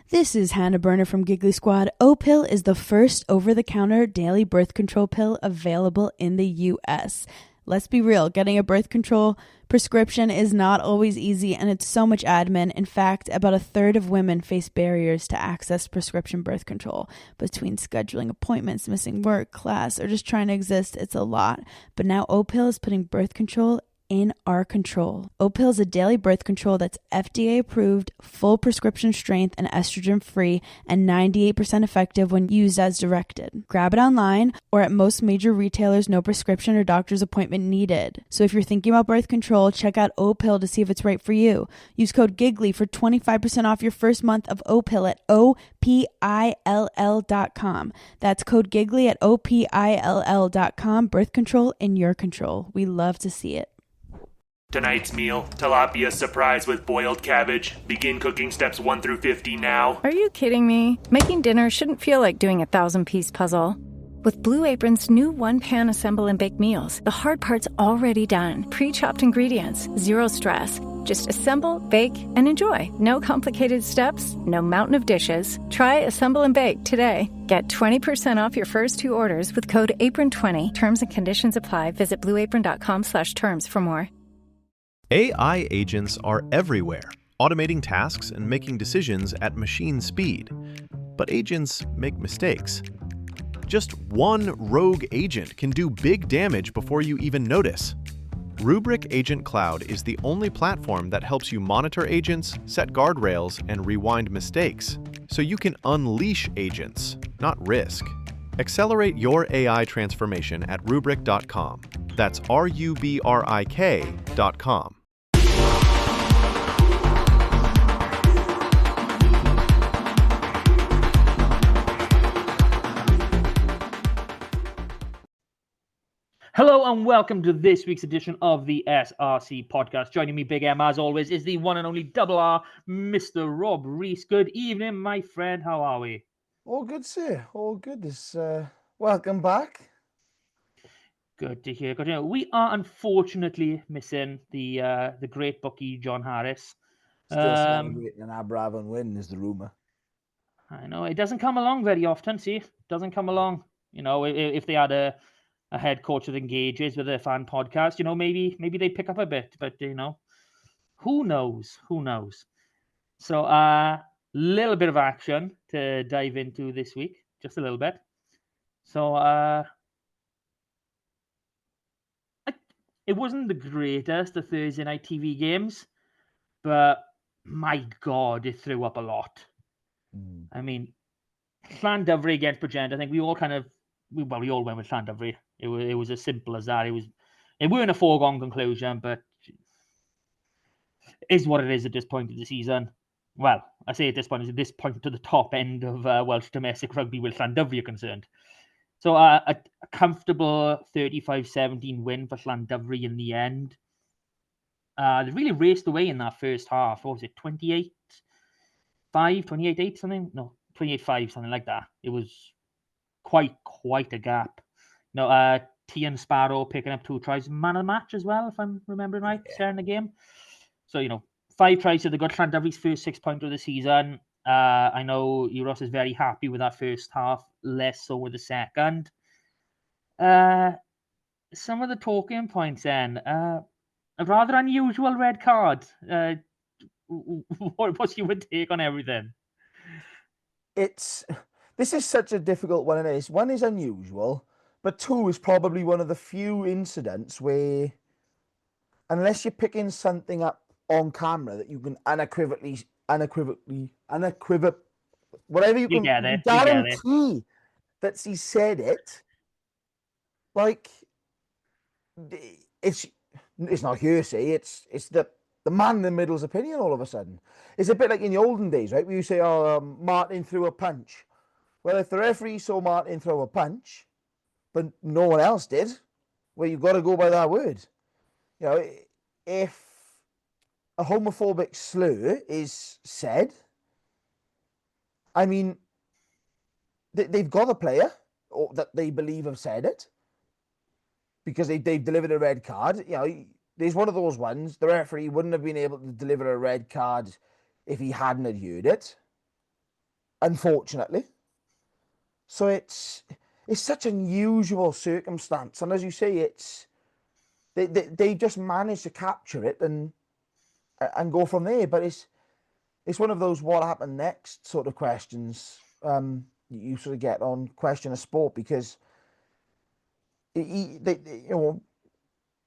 This is Hannah Burner from Giggly Squad. O-Pill is the first over-the-counter daily birth control pill available in the U.S. Let's be real, getting a birth control prescription is not always easy, and it's so much admin. In fact, about a third of women face barriers to access prescription birth control. Between scheduling appointments, missing work, class, or just trying to exist, it's a lot. But now O-Pill is putting birth control in our control. O-Pill is a daily birth control that's FDA approved, full prescription strength, and estrogen free, and 98% effective when used as directed. Grab it online or at most major retailers, no prescription or doctor's appointment needed. So if you're thinking about birth control, check out O-Pill to see if it's right for you. Use code GIGGLY for 25% off your first month of O-Pill at OPILL.com. That's code GIGGLY at OPILL.com. Birth control in your control. We love to see it. Tonight's meal, tilapia surprise with boiled cabbage. Begin cooking steps 1 through 50 now. Are you kidding me? Making dinner shouldn't feel like doing a 1,000-piece puzzle. With Blue Apron's new one-pan assemble and bake meals, the hard part's already done. Pre-chopped ingredients, zero stress. Just assemble, bake, and enjoy. No complicated steps, no mountain of dishes. Try Assemble and Bake today. Get 20% off your first 2 orders with code APRON20. Terms and conditions apply. Visit blueapron.com/terms for more. AI agents are everywhere, automating tasks and making decisions at machine speed. But agents make mistakes. Just one rogue agent can do big damage before you even notice. Rubrik Agent Cloud is the only platform that helps you monitor agents, set guardrails, and rewind mistakes, so you can unleash agents, not risk. Accelerate your AI transformation at Rubrik.com. That's RUBRIK.com. Hello and welcome to this week's edition of the SRC podcast. Joining me, Big M, as always, is the one and only Double R, Mr. Rob Rees. Good evening, my friend. How are we? All good, sir. All good. Welcome back. Good to hear. Good to hear. We are unfortunately missing the great bookie John Harris. Still celebrating an Abravan win is the rumour. I know it doesn't come along very often. See, it doesn't come along. You know, if they had a head coach that engages with a fan podcast, you know, maybe they pick up a bit. But you know, who knows? Who knows? So, little bit of action to dive into this week, just a little bit. So, it wasn't the greatest of Thursday night TV games, but my God, it threw up a lot. I mean, Llandovery against Bregent, I think we all went with Llandovery. It was as simple as that. It weren't a foregone conclusion, but it is what it is at this point of the season. Well, I say at this point to the top end of Welsh domestic rugby with Llandovery are concerned. So a comfortable 35-17 win for Llandovery in the end. They really raced away in that first half. What was it, 28-5, 28-8 something? No, 28-5, something like that. It was quite a gap. You know, Tian Sparrow picking up 2 tries, man of the match as well, if I'm remembering right, starting the game. So, you know, 5 tries to the good Llandovery's first 6-pointer of the season. I know Euros is very happy with that first half, less so with the second. Some of the talking points then, a rather unusual red card. What's your take on everything? This is such a difficult one. One is unusual, but 2 is probably one of the few incidents where, unless you're picking something up on camera that you can unequivocally, whatever you can guarantee that he said it. Like, it's not hearsay. It's the man in the middle's opinion. All of a sudden, it's a bit like in the olden days, right? Where you say, "Oh, Martin threw a punch." Well, if the referee saw Martin throw a punch, but no one else did, well, you've got to go by that word. You know, if a homophobic slur is said, I mean, they've got a player that they believe have said it because they've delivered a red card. You know, there's one of those ones. The referee wouldn't have been able to deliver a red card if he hadn't heard it. unfortunately. So it's such an unusual circumstance, and as you say, they just managed to capture it and go from there. But it's one of those what happened next sort of questions you sort of get on Question of Sport, because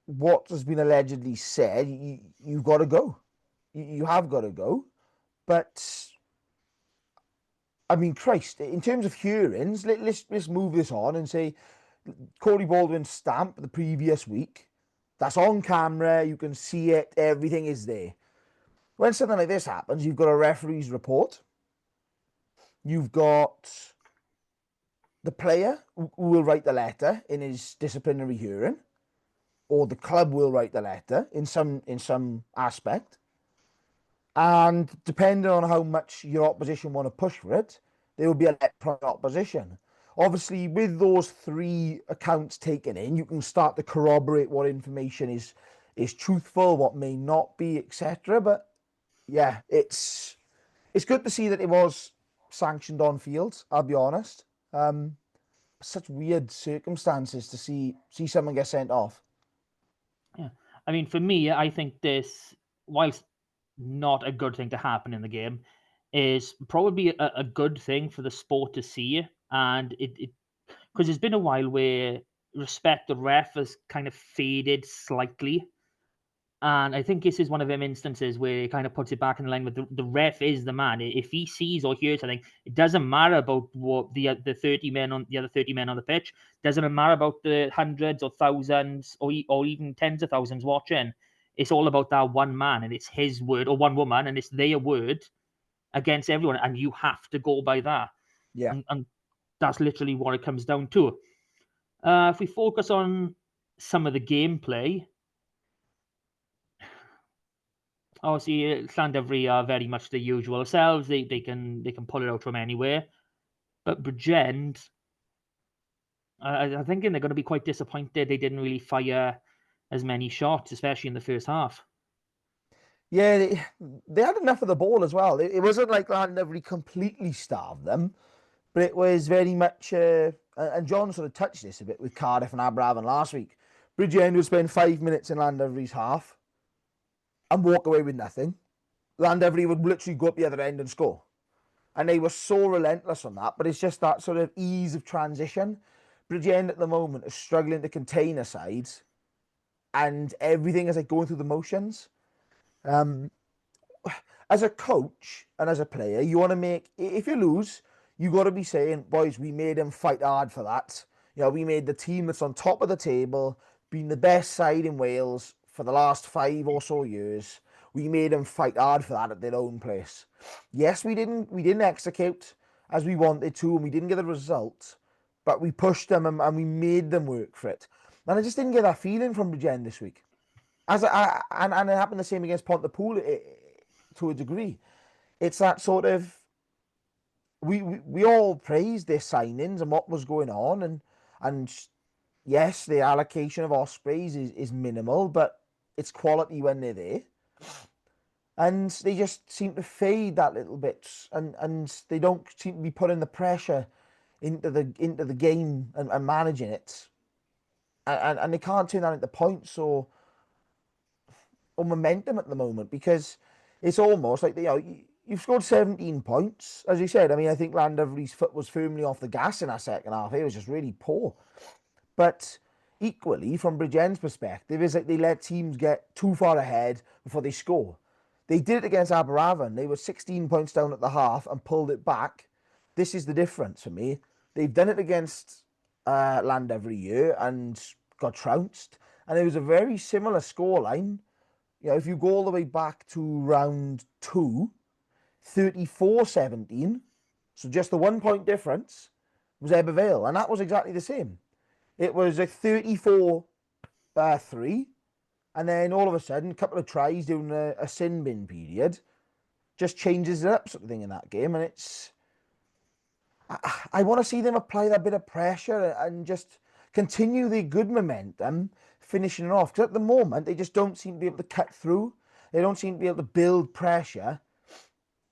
what has been allegedly said, you've got to go. You have got to go. But I mean, Christ, in terms of hearings, let's move this on and say Corey Baldwin's stamp the previous week. That's on camera. You can see it. Everything is there. When something like this happens, you've got a referee's report. You've got the player who will write the letter in his disciplinary hearing, or the club will write the letter in some aspect. And depending on how much your opposition want to push for it, there will be a electronic opposition. Obviously, with those 3 accounts taken in, you can start to corroborate what information is truthful, what may not be, etc. But yeah, it's good to see that it was sanctioned on field, I'll be honest. Such weird circumstances to see someone get sent off. Yeah. I mean, for me, I think this, whilst not a good thing to happen in the game, is probably a good thing for the sport to see. And it because it's been a while where respect of ref has kind of faded slightly. And I think this is one of them instances where it kind of puts it back in line with the ref is the man. If he sees or hears something, it doesn't matter about what the other 30 men on the pitch. Doesn't matter about the hundreds or thousands or even tens of thousands watching. It's all about that one man, and it's his word, or one woman, and it's their word against everyone, and you have to go by that. Yeah. And that's literally what it comes down to. If we focus on some of the gameplay, obviously, Llandovery are very much the usual selves. They can pull it out from anywhere. But Bridgend, I think they're going to be quite disappointed they didn't really fire as many shots, especially in the first half. Yeah, they had enough of the ball as well. It wasn't like Llandovery completely starved them, but it was very much, and John sort of touched this a bit with Cardiff and Aberafon last week. Bridgend would spend 5 minutes in Llandovery's half and walk away with nothing. Llandovery would literally go up the other end and score. And they were so relentless on that, but it's just that sort of ease of transition. Bridgend at the moment is struggling to contain a side, and everything is like going through the motions. As a coach and as a player, you want to make, if you lose, you got to be saying, boys, we made them fight hard for that. You know, we made the team that's on top of the table, been the best side in Wales for the last 5 or so years. We made them fight hard for that at their own place. Yes, we didn't execute as we wanted to, and we didn't get the result, but we pushed them and we made them work for it. And I just didn't get that feeling from Bridgend this week. And it happened the same against Pontypool to a degree. It's that sort of, we all praised their signings and what was going on, and yes, the allocation of Ospreys is minimal, but it's quality when they're there. And they just seem to fade that little bit, and they don't seem to be putting the pressure into the game and managing it, and they can't turn that into points or momentum at the moment, because it's almost like you've scored 17 points, as you said. I mean, I think Llandovery's foot was firmly off the gas in that second half. It was just really poor. But equally, from Bridgend's perspective, is like they let teams get too far ahead before they score. They did it against Aberafon. They were 16 points down at the half and pulled it back. This is the difference for me. They've done it against Llandovery year and got trounced. And it was a very similar scoreline. You know, if you go all the way back to round 2, 34-17, so just the 1 point difference, was Ebervale, and that was exactly the same. It was a 34-3, and then all of a sudden, a couple of tries during a sin bin period just changes it up, sort of thing, in that game. And it's, I want to see them apply that bit of pressure and just continue the good momentum, finishing it off. Because at the moment, they just don't seem to be able to cut through. They don't seem to be able to build pressure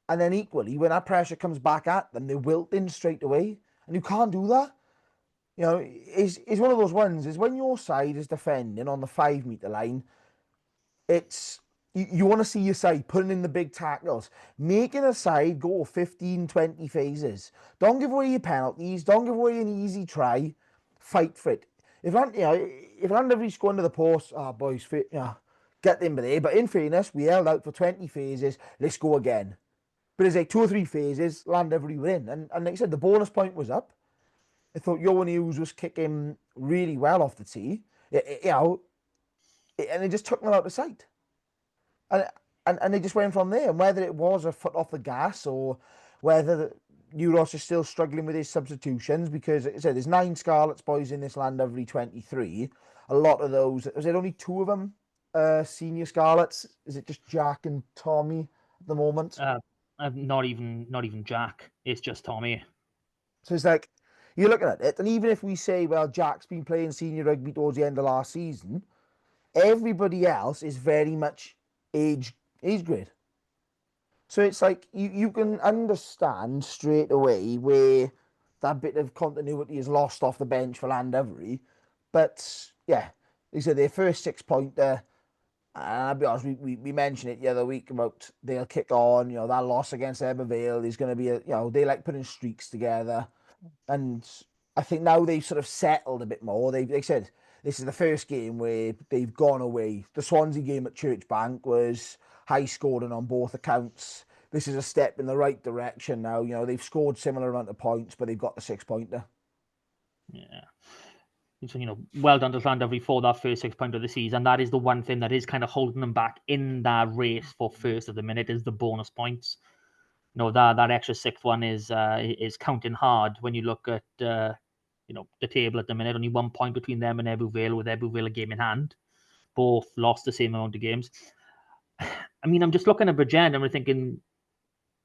And then equally, when that pressure comes back at them, they're wilting straight away. And you can't do that. You know, it's one of those ones, is when your side is defending on the 5 metre line, it's you want to see your side putting in the big tackles, making a side go 15, 20 phases. Don't give away your penalties. Don't give away an easy try. Fight for it. If Llandovery's going to the post, boys, get them there. But in fairness, we held out for 20 phases. Let's go again. But it's like 2 or 3 phases, Llandovery were in. And like I said, the bonus point was up. I thought Johan Hughes was kicking really well off the tee. And it just took them out of sight. And they just went from there. And whether it was a foot off the gas or whether Euros is still struggling with his substitutions, because as I said, there's 9 Scarlets boys in this Llandovery 23. A lot of those, was there only 2 of them senior Scarlets? Is it just Jack and Tommy at the moment? Not even Jack. It's just Tommy. So it's like, you're looking at it, and even if we say, well, Jack's been playing senior rugby towards the end of last season, everybody else is very much age grade. So it's like you can understand straight away where that bit of continuity is lost off the bench for Llandovery. But yeah, they said their first 6-pointer, and I'll be honest, we mentioned it the other week about they'll kick on, that loss against Ebervale is going to be they like putting streaks together. And I think now they've sort of settled a bit more. They said this is the first game where they've gone away. The Swansea game at Church Bank was high scoring on both accounts. This is a step in the right direction now. They've scored similar amount of points, but they've got the 6-pointer. Yeah. So, well done to Llandovery for that first 6-pointer of the season. That is the one thing that is kind of holding them back in that race for first at the minute is the bonus points. That extra 6th one is counting hard when you look at the table at the minute. Only 1 point between them and Ebervale, with Ebervale a game in hand. Both lost the same amount of games. I mean, I'm just looking at Bridgend and we're thinking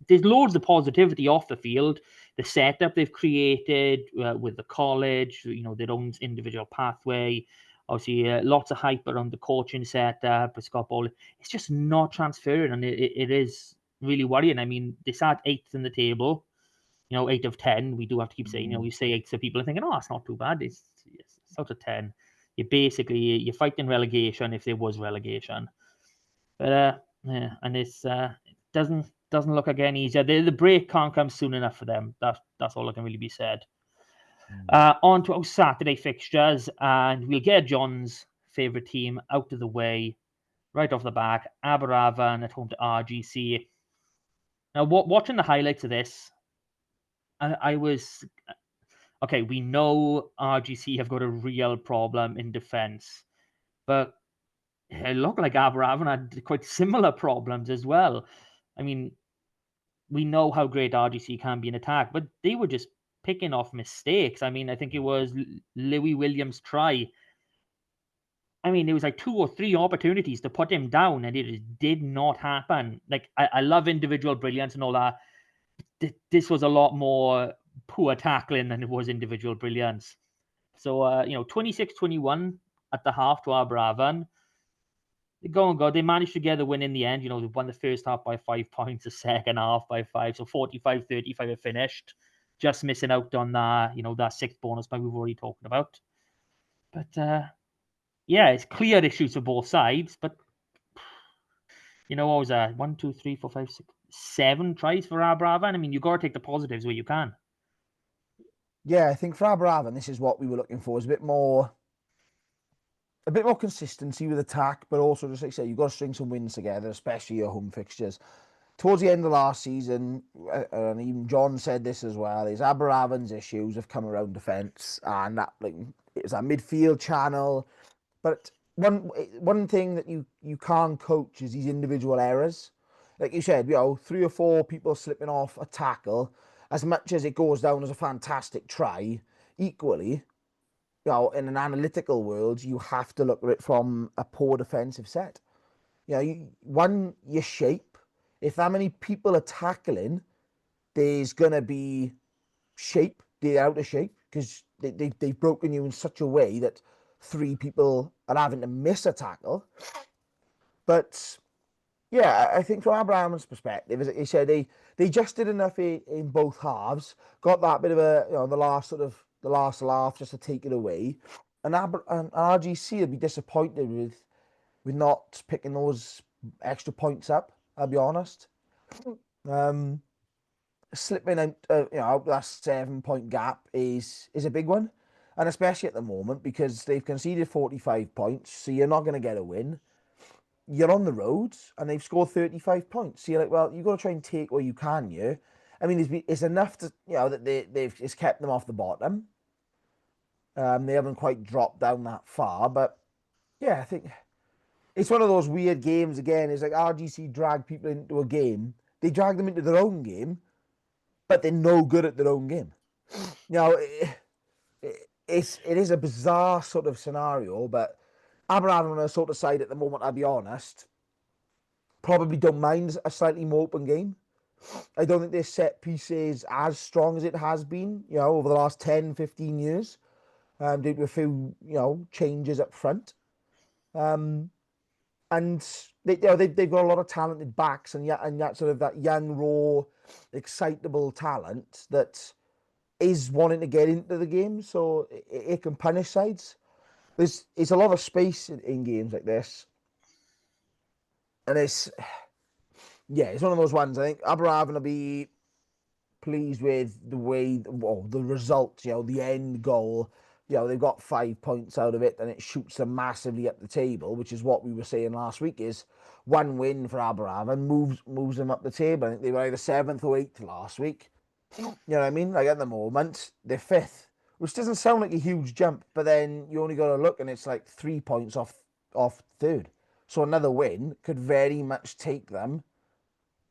there's loads of positivity off the field. The setup they've created with the college, their own individual pathway. Obviously, lots of hype around the coaching setup. Scott Ball. It's just not transferring, and it is really worrying. I mean, they sat 8th in the table, 8 of 10. We do have to keep saying, we say 8 to people and thinking, it's not too bad. It's out of 10. You're fighting relegation if there was relegation. But and it's it doesn't look again easier. The break can't come soon enough for them. That's all that can really be said. On to our Saturday fixtures, and we'll get John's favourite team out of the way right off the back. Aberavon at home to RGC. Now, watching the highlights of this, I was okay. We know RGC have got a real problem in defence, but it looked like Aberavon had quite similar problems as well. I mean, we know how great RGC can be in attack, but they were just picking off mistakes. I mean, I think it was Louis Williams' try. I mean, there was like 2 or 3 opportunities to put him down, and it just did not happen. Like, I love individual brilliance and all that. This was a lot more poor tackling than it was individual brilliance. So, 26-21 at the half to Aberavon. They managed to get the win in the end. They won the first half by 5 points, the second half by 5. So 45-35 it finished. Just missing out on that 6th bonus point we've already talked about. But it's clear issues for both sides. But what was that? 1, 2, 3, 4, 5, 6, 7 tries for Aberavon. I mean, you got to take the positives where you can. Yeah, I think for Aberavon, this is what we were looking for: is a bit more consistency with attack, but also, just like I say, you've got to string some wins together, especially your home fixtures. Towards the end of last season, and even John said this as well, is Aberavon's issues have come around defence, and that it's a midfield channel. But one thing that you can't coach is these individual errors. Like you said, 3 or 4 people slipping off a tackle, as much as it goes down as a fantastic try, equally, in an analytical world, you have to look at it from a poor defensive set. Your shape. If that many people are tackling, there's going to be shape. They're out of shape because they've broken you in such a way that 3 people are having to miss a tackle. But, yeah, I think from Abraham's perspective, as he said, they just did enough in both halves. Got that bit of a, the last laugh just to take it away. And RGC will be disappointed with not picking those extra points up. I'll be honest. Slipping out, that 7 point gap is a big one, and especially at the moment because they've conceded 45 points, so you're not going to get a win. You're on the road, and they've scored 35 points. So you're like, well, you've got to try and take what you can here. I mean, it's enough to that it's kept them off the bottom. They haven't quite dropped down that far, but yeah, I think it's one of those weird games again. It's like RGC drag people into a game. They drag them into their own game, but they're no good at their own game. It is a bizarre sort of scenario, but Aberravon on a sort of side at the moment, I'll be honest, probably don't mind a slightly more open game. I don't think their set piece is as strong as it has been, over the last 10, 15 years. Due to a few, changes up front. And they've got a lot of talented backs and yet sort of that young, raw, excitable talent that is wanting to get into the game, so it can punish sides. There's a lot of space in games like this, and it's one of those ones. I think Aberravon will be pleased with the way, the result, the end goal. They've got 5 points out of it, and it shoots them massively up the table, which is what we were saying last week. Is one win for Aberravon moves them up the table. I think they were either 7th or 8th last week. You know what I mean? Like at the moment, they're 5th, which doesn't sound like a huge jump, but then you only got to look, and it's like 3 points off 3rd. So another win could very much take them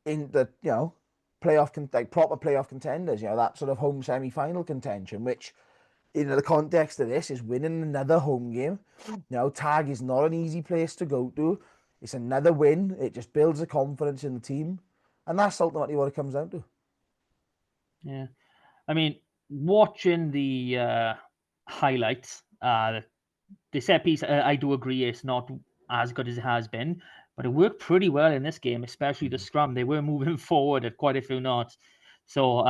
into proper playoff contenders. That sort of home semi-final contention, which, in the context of this, is winning another home game. Tag is not an easy place to go to. It's another win. It just builds the confidence in the team. And that's ultimately what it comes down to. Yeah. I mean, watching the highlights, the set piece, I do agree it's not as good as it has been, but it worked pretty well in this game, especially the scrum. They were moving forward at quite a few knots. So,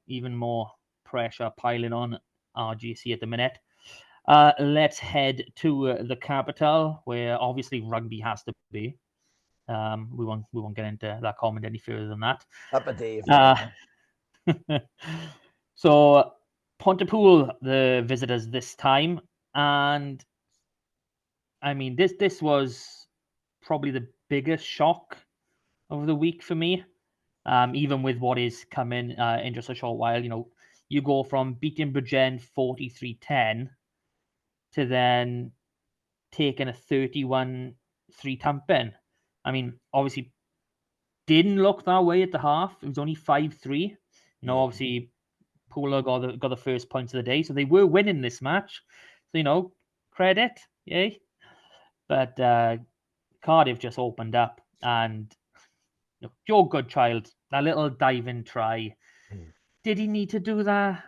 even more pressure piling on RGC at the minute. Let's head to the capital, where obviously rugby has to be. We won't get into that comment any further than that. Up a day. So Pontypool, the visitors this time, and I mean this was probably the biggest shock of the week for me. Even with what is coming in just a short while, you go from beating Bridgend 43-10 to then taking a 31-3 thumping. I mean, obviously, didn't look that way at the half. It was only 5-3. Obviously, Pooler got the first points of the day, so they were winning this match. So, credit, yay. But Cardiff just opened up, and Joe Goodchild, that little diving try. Did he need to do that?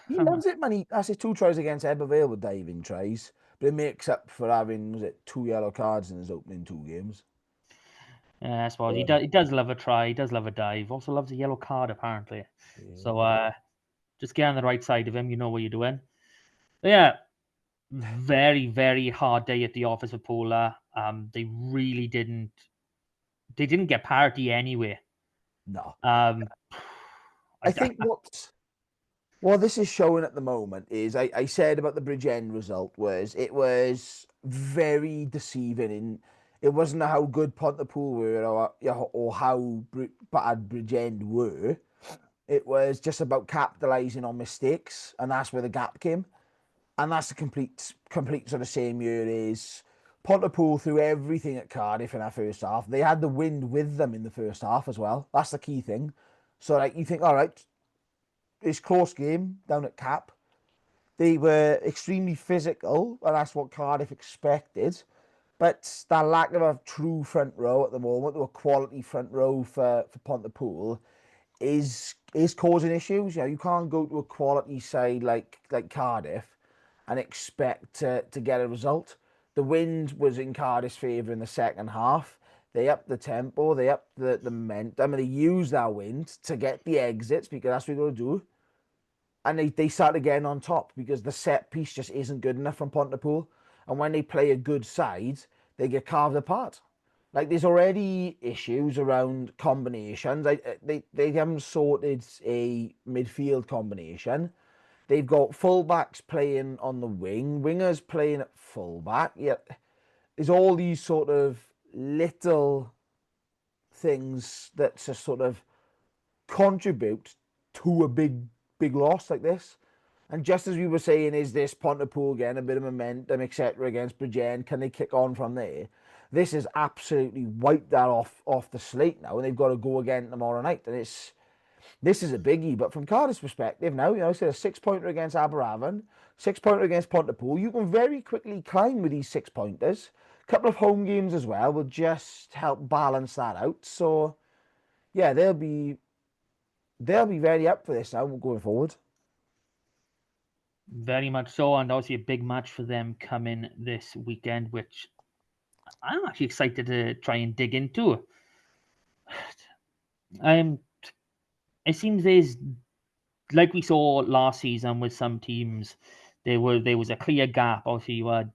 He loves it, man. That's his 2 tries against Ebervale with diving tries, but it makes up for having 2 yellow cards in his opening 2 games. Yeah, I suppose he does love a try. He does love a dive. Also loves a yellow card, apparently. Yeah. So just get on the right side of him. You know what you're doing. But yeah, very, very hard day at the office for Pooler. They really didn't. They didn't get parity anyway. No. I think what this is showing at the moment is I said about the Bridgend result was it was very deceiving. It wasn't how good Pontypool were or how bad Bridgend were. It was just about capitalising on mistakes, and that's where the gap came. And that's the complete sort of same year is Pontypool threw everything at Cardiff in that first half. They had the wind with them in the first half as well. That's the key thing. So you think, all right, it's close game down at Cap. They were extremely physical, and that's what Cardiff expected. But that lack of a true front row at the moment, or a quality front row for Pontypool, is causing issues. You can't go to a quality side like Cardiff and expect to get a result. The wind was in Cardiff's favour in the second half. They up the tempo, they up the momentum, and they use that wind to get the exits because that's what they're going to do. And they start again on top because the set piece just isn't good enough from Pontypool. And when they play a good side, they get carved apart. Like there's already issues around combinations. They haven't sorted a midfield combination. They've got fullbacks playing on the wing, wingers playing at fullback. Yeah, there's all these sort of little things that just sort of contribute to a big loss like this. And just as we were saying, is this Pontypool getting a bit of momentum, etc., against Bridgend? Can they kick on from there? This has absolutely wiped that off the slate now, and they've got to go again tomorrow night. And this is a biggie. But from Cardiff's perspective now, say a 6-pointer against Aberavon, 6-pointer against Pontypool, you can very quickly climb with these 6-pointers. A couple of home games as well will just help balance that out. So, yeah, they'll be very up for this now going forward. Very much so, and obviously a big match for them coming this weekend, which I'm actually excited to try and dig into. It seems there's, like we saw last season with some teams, there was a clear gap. Obviously, you had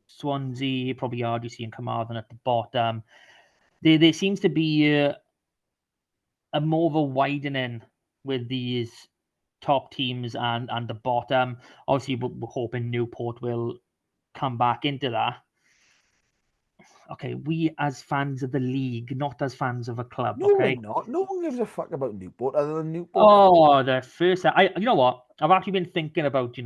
Swansea, probably RDC and Carmarthen at the bottom. There seems to be a more of a widening with these top teams and the bottom. Obviously, we're hoping Newport will come back into that. Okay, we as fans of the league, not as fans of a club. No, okay, we're not. No one gives a fuck about Newport other than Newport. Oh, the first. You know what? I've actually been thinking about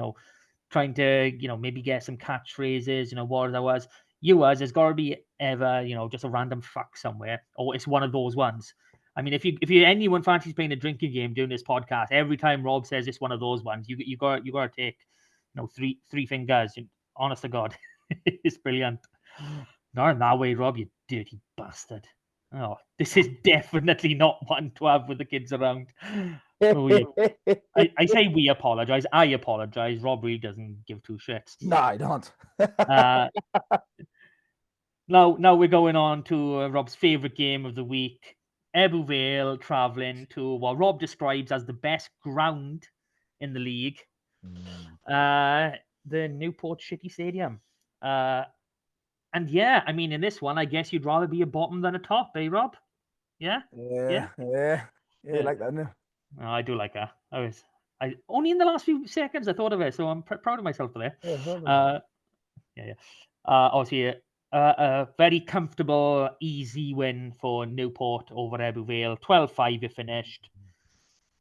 trying to maybe get some catchphrases. What there was. There's got to be ever just a random fuck somewhere, or it's one of those ones. I mean, if you anyone fancies playing a drinking game doing this podcast, every time Rob says it's one of those ones, you got to take three fingers. Honest to God, it's brilliant. Not in that way, Rob, you dirty bastard. Oh, this is definitely not one to have with the kids around. I say we apologize. I apologize. Rob really doesn't give two shits. No, I don't. Now we're going on to Rob's favorite game of the week. Ebbw Vale traveling to what Rob describes as the best ground in the league. The Newport Shitty Stadium. And yeah, I mean, in this one, I guess you'd rather be a bottom than a top, eh, Rob? Yeah? Yeah. Like that, no? Oh, I do like that. I only in the last few seconds I thought of it, so I'm proud of myself for that. Obviously, a very comfortable, easy win for Newport over Ebbw Vale. 12-5 it finished.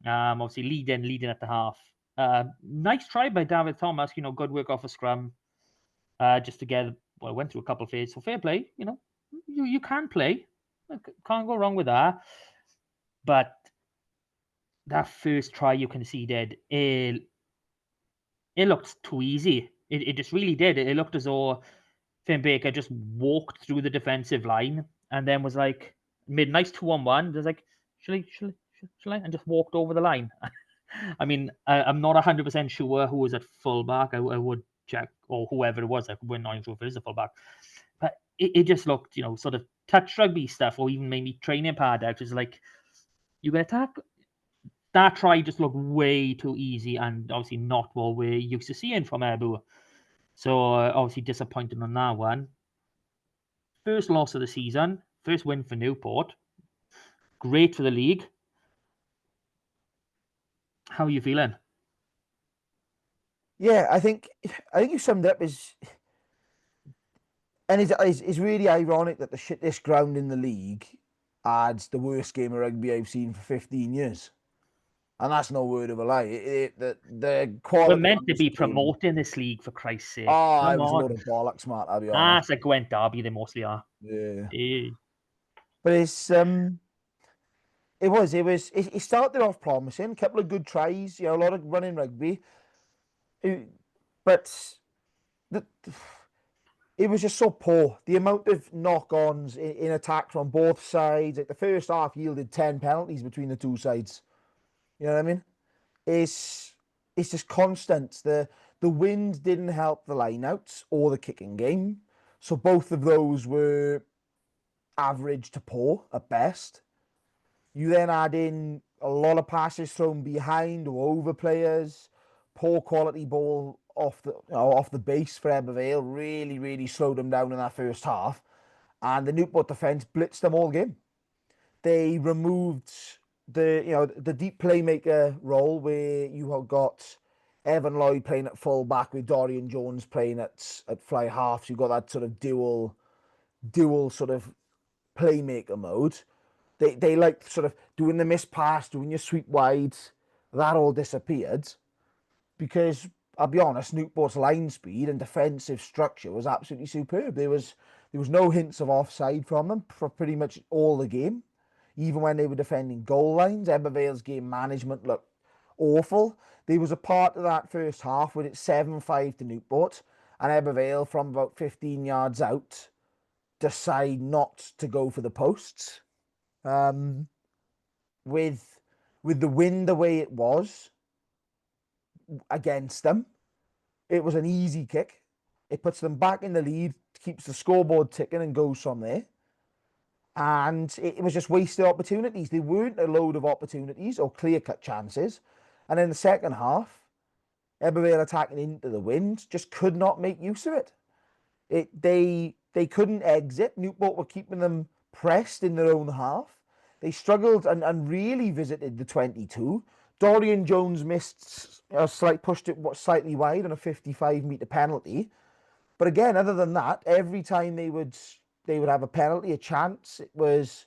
Obviously, leading at the half. Nice try by David Thomas. Good work off a scrum. Just to get, went through a couple of phases. So fair play. You can play. Can't go wrong with that. But that first try you conceded, it looked too easy. It just really did. It looked as though Finn Baker just walked through the defensive line and then was like, made a nice 2-on-1. There's like, shall I? And just walked over the line. I mean, I'm not 100% sure who was at fullback. I would check, or whoever it was. We're not sure if it is a fullback. But it just looked, sort of touch rugby stuff, or even maybe training pad out. It's like, you can attack. That try just looked way too easy, and obviously not what we're used to seeing from Ebbw. So obviously disappointed on that one. First loss of the season, first win for Newport. Great for the league. How are you feeling? Yeah, I think you summed it up as, and it's really ironic that the shittest ground in the league adds the worst game of rugby I've seen for 15 years. And that's no word of a lie. The quality. We're meant to be promoting this league, for Christ's sake. Oh, it was a load of bollocks, Matt, I'll be honest. Ah, it's like Gwent Derby, they mostly are. Yeah. Eh. But it started off promising, a couple of good tries, a lot of running rugby. But it was just so poor. The amount of knock-ons in attack from both sides. Like the first half yielded 10 penalties between the two sides. You know what I mean? It's just constant. The wind didn't help the lineouts or the kicking game. So both of those were average to poor at best. You then add in a lot of passes thrown behind or over players, poor quality ball off the base for Ebervale, really slowed them down in that first half. And the Newport defence blitzed them all game. They removed the deep playmaker role where you have got Evan Lloyd playing at full back with Dorian Jones playing at fly half. So you've got that sort of dual sort of playmaker mode. They like sort of doing the miss pass, doing your sweep wides. That all disappeared because I'll be honest, Newport's line speed and defensive structure was absolutely superb. There was no hints of offside from them for pretty much all the game. Even when they were defending goal lines, Ebervale's game management looked awful. There was a part of that first half when it's 7-5 to Newport, and Ebervale from about 15 yards out decide not to go for the posts. With the wind the way it was against them, it was an easy kick. It puts them back in the lead, keeps the scoreboard ticking and goes from there. And it was just wasted opportunities. There weren't a load of opportunities or clear-cut chances. And in the second half, Ebervale attacking into the wind just could not make use of it. They couldn't exit. Newport were keeping them pressed in their own half. They struggled and really visited the 22. Dorian Jones missed pushed it slightly wide on a 55-metre penalty. But again, other than that, every time they would have a penalty, a chance, it was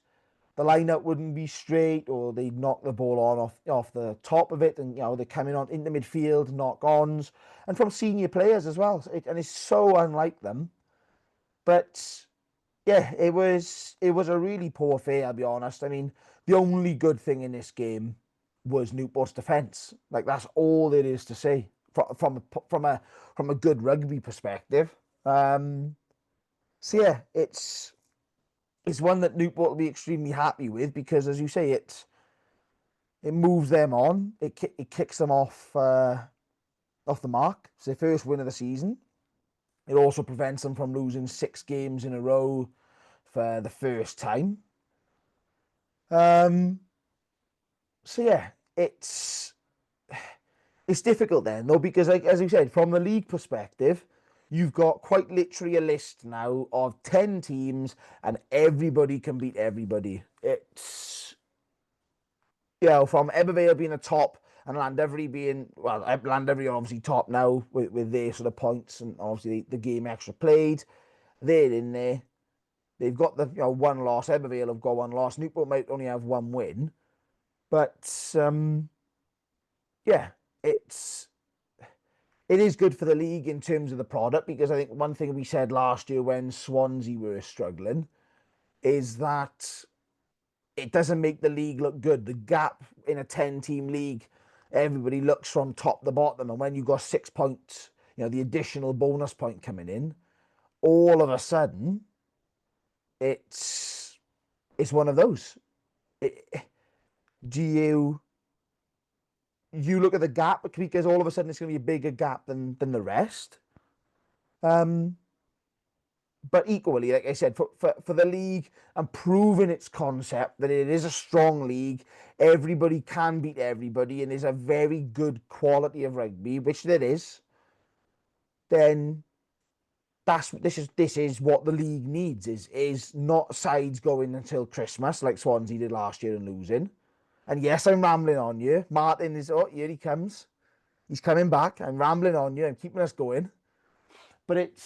the lineup wouldn't be straight, or they'd knock the ball on off the top of it, and they're coming on into midfield, knock-ons, and from senior players as well. And it's so unlike them. But yeah, it was a really poor affair, I'll be honest. I mean, the only good thing in this game was Newport's defence. Like, that's all there is to say from a good rugby perspective. So yeah, it's one that Newport will be extremely happy with because, as you say, it moves them on. It kicks them off the mark. It's their first win of the season. It also prevents them from losing 6 games in a row for the first time. So yeah, it's difficult then, though, because, like, as you said, from the league perspective, you've got quite literally a list now of 10 teams and everybody can beat everybody. It's, from Ebervale being a top and Llandovery being, Llandovery are obviously top now with their sort of points and obviously the game extra played. They're in there. They've got the one loss. Ebervale have got one loss. Newport might only have one win. But, yeah, it is good for the league in terms of the product, because I think one thing we said last year when Swansea were struggling is that it doesn't make the league look good. The gap in a 10-team league, everybody looks from top to bottom, and when you've got 6 points, the additional bonus point coming in, all of a sudden, it's one of those. You look at the gap because all of a sudden it's going to be a bigger gap than the rest. But equally, like I said, for the league and proving its concept that it is a strong league, everybody can beat everybody, and there's a very good quality of rugby, which there is, then this is what the league needs, is not sides going until Christmas like Swansea did last year and losing. And yes, I'm rambling on you. Martin is, here he comes. He's coming back. I'm rambling on you. I'm keeping us going. But it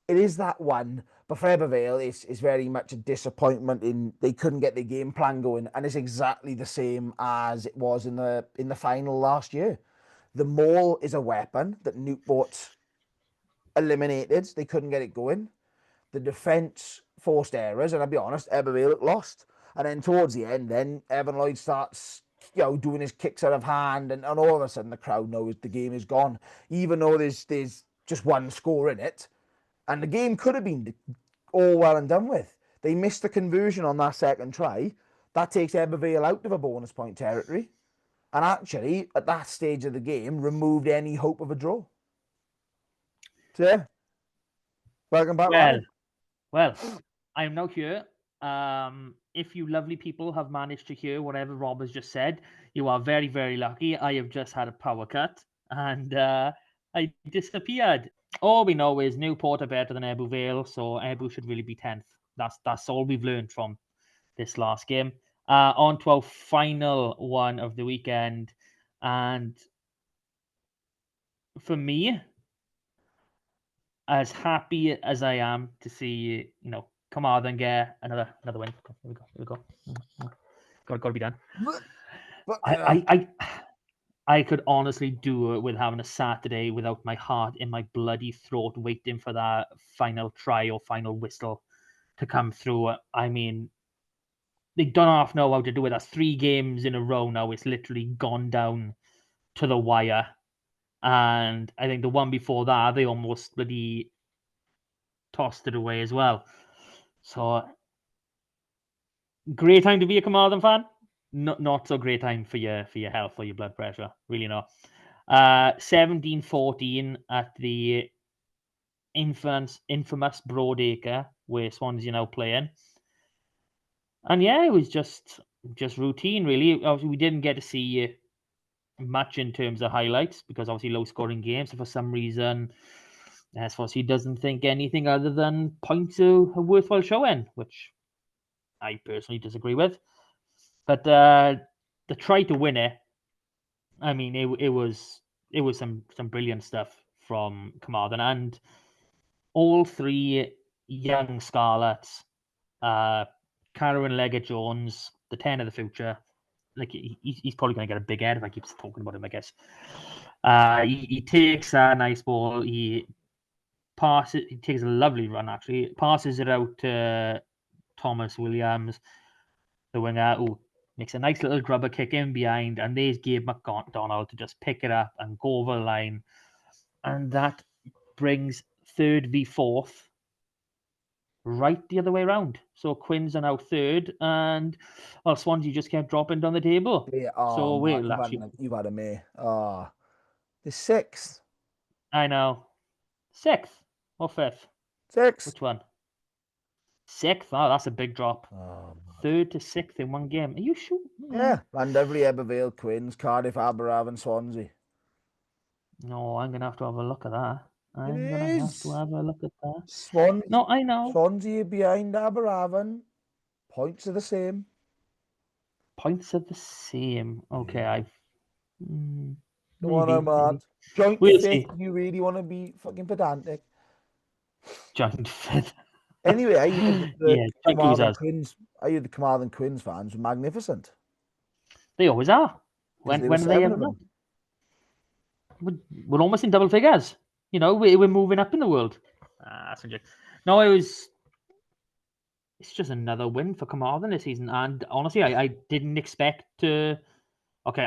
is that one. But for Ebervale, it's very much a disappointment in they couldn't get the game plan going. And it's exactly the same as it was in the final last year. The maul is a weapon that Newport eliminated. They couldn't get it going. The defence forced errors. And I'll be honest, Ebervale looked lost. And then towards the end, then Evan Lloyd starts, doing his kicks out of hand, and all of a sudden the crowd knows the game is gone, even though there's just one score in it, and the game could have been all well and done with. They missed the conversion on that second try. That takes Ebervale out of a bonus point territory, and actually at that stage of the game removed any hope of a draw. So yeah, welcome back. Well, I am now here If you lovely people have managed to hear whatever Rob has just said, you are very, very lucky. I have just had a power cut and I disappeared. All we know is Newport are better than Ebbw Vale, so Ebbw should really be 10th. That's all we've learned from this last game. On to our final one of the weekend. And for me, as happy as I am to see, Carmarthen get another win. Here we go. Got to be done. I could honestly do it with having a Saturday without my heart in my bloody throat, waiting for that final try or final whistle to come through. I mean, they don't half know how to do it. That's 3 games in a row now. It's literally gone down to the wire. And I think the one before that, they almost bloody tossed it away as well. So, great time to be a Carmarthen fan. Not so great time for your health or your blood pressure. Really not. 17-14 at the infamous Broadacre, where Swansea now playing. And yeah, it was just routine, really. Obviously, we didn't get to see much in terms of highlights because obviously low scoring games. So for some reason, he doesn't think anything other than points are a worthwhile showing, which I personally disagree with. But the try to win it, I mean, it was some brilliant stuff from Carmarthen, and all 3 young Scarlets, Cameron Leggett-Jones, the 10 of the future. Like he's probably going to get a big head if I keep talking about him, I guess. He takes a nice ball. He passes. He takes a lovely run, actually. Passes it out to Thomas Williams, the winger, who makes a nice little grubber kick in behind. And there's Gabe McDonald to just pick it up and go over the line. And that brings 3rd v 4th right the other way around. So Quins are now 3rd, and Swansea just kept dropping down the table. Yeah, so you've had a me. The 6th. I know. 6th or 5th? 6th. Which one? 6th. Oh, that's a big drop. 3rd to 6th in one game. Are you sure? Yeah. Llandovery, Ebbw Vale, Quins, Cardiff, Aberafan, Swansea. No, I'm gonna have to have a look at that. I'm gonna have to have a look at that. Swansea. No, I know. Swansea behind Aberafan. Points are the same. Points are the same. Okay, I've. Come on, Matt. Joint 5th. You really want to be fucking pedantic? Joint 5th. Anyway, I heard the Carmarthen Quins fans were magnificent. They always are. When are they ever not? We're almost in double figures. We're moving up in the world. That's a joke. No, it's just another win for Carmarthen this season, and honestly, I didn't expect to. Okay,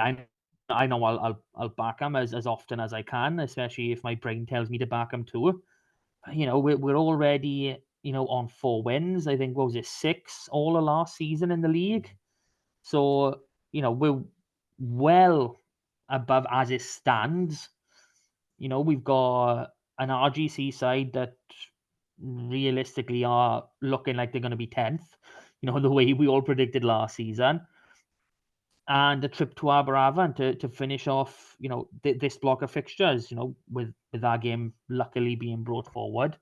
I know I'll back them as often as I can, especially if my brain tells me to back them too. We're already on 4 wins. I think what was it, 6 all of last season in the league. So we're well above as it stands. We've got an RGC side that realistically are looking like they're going to be 10th, the way we all predicted last season. And a trip to Aberafan to finish off, this block of fixtures, with our game luckily being brought forward.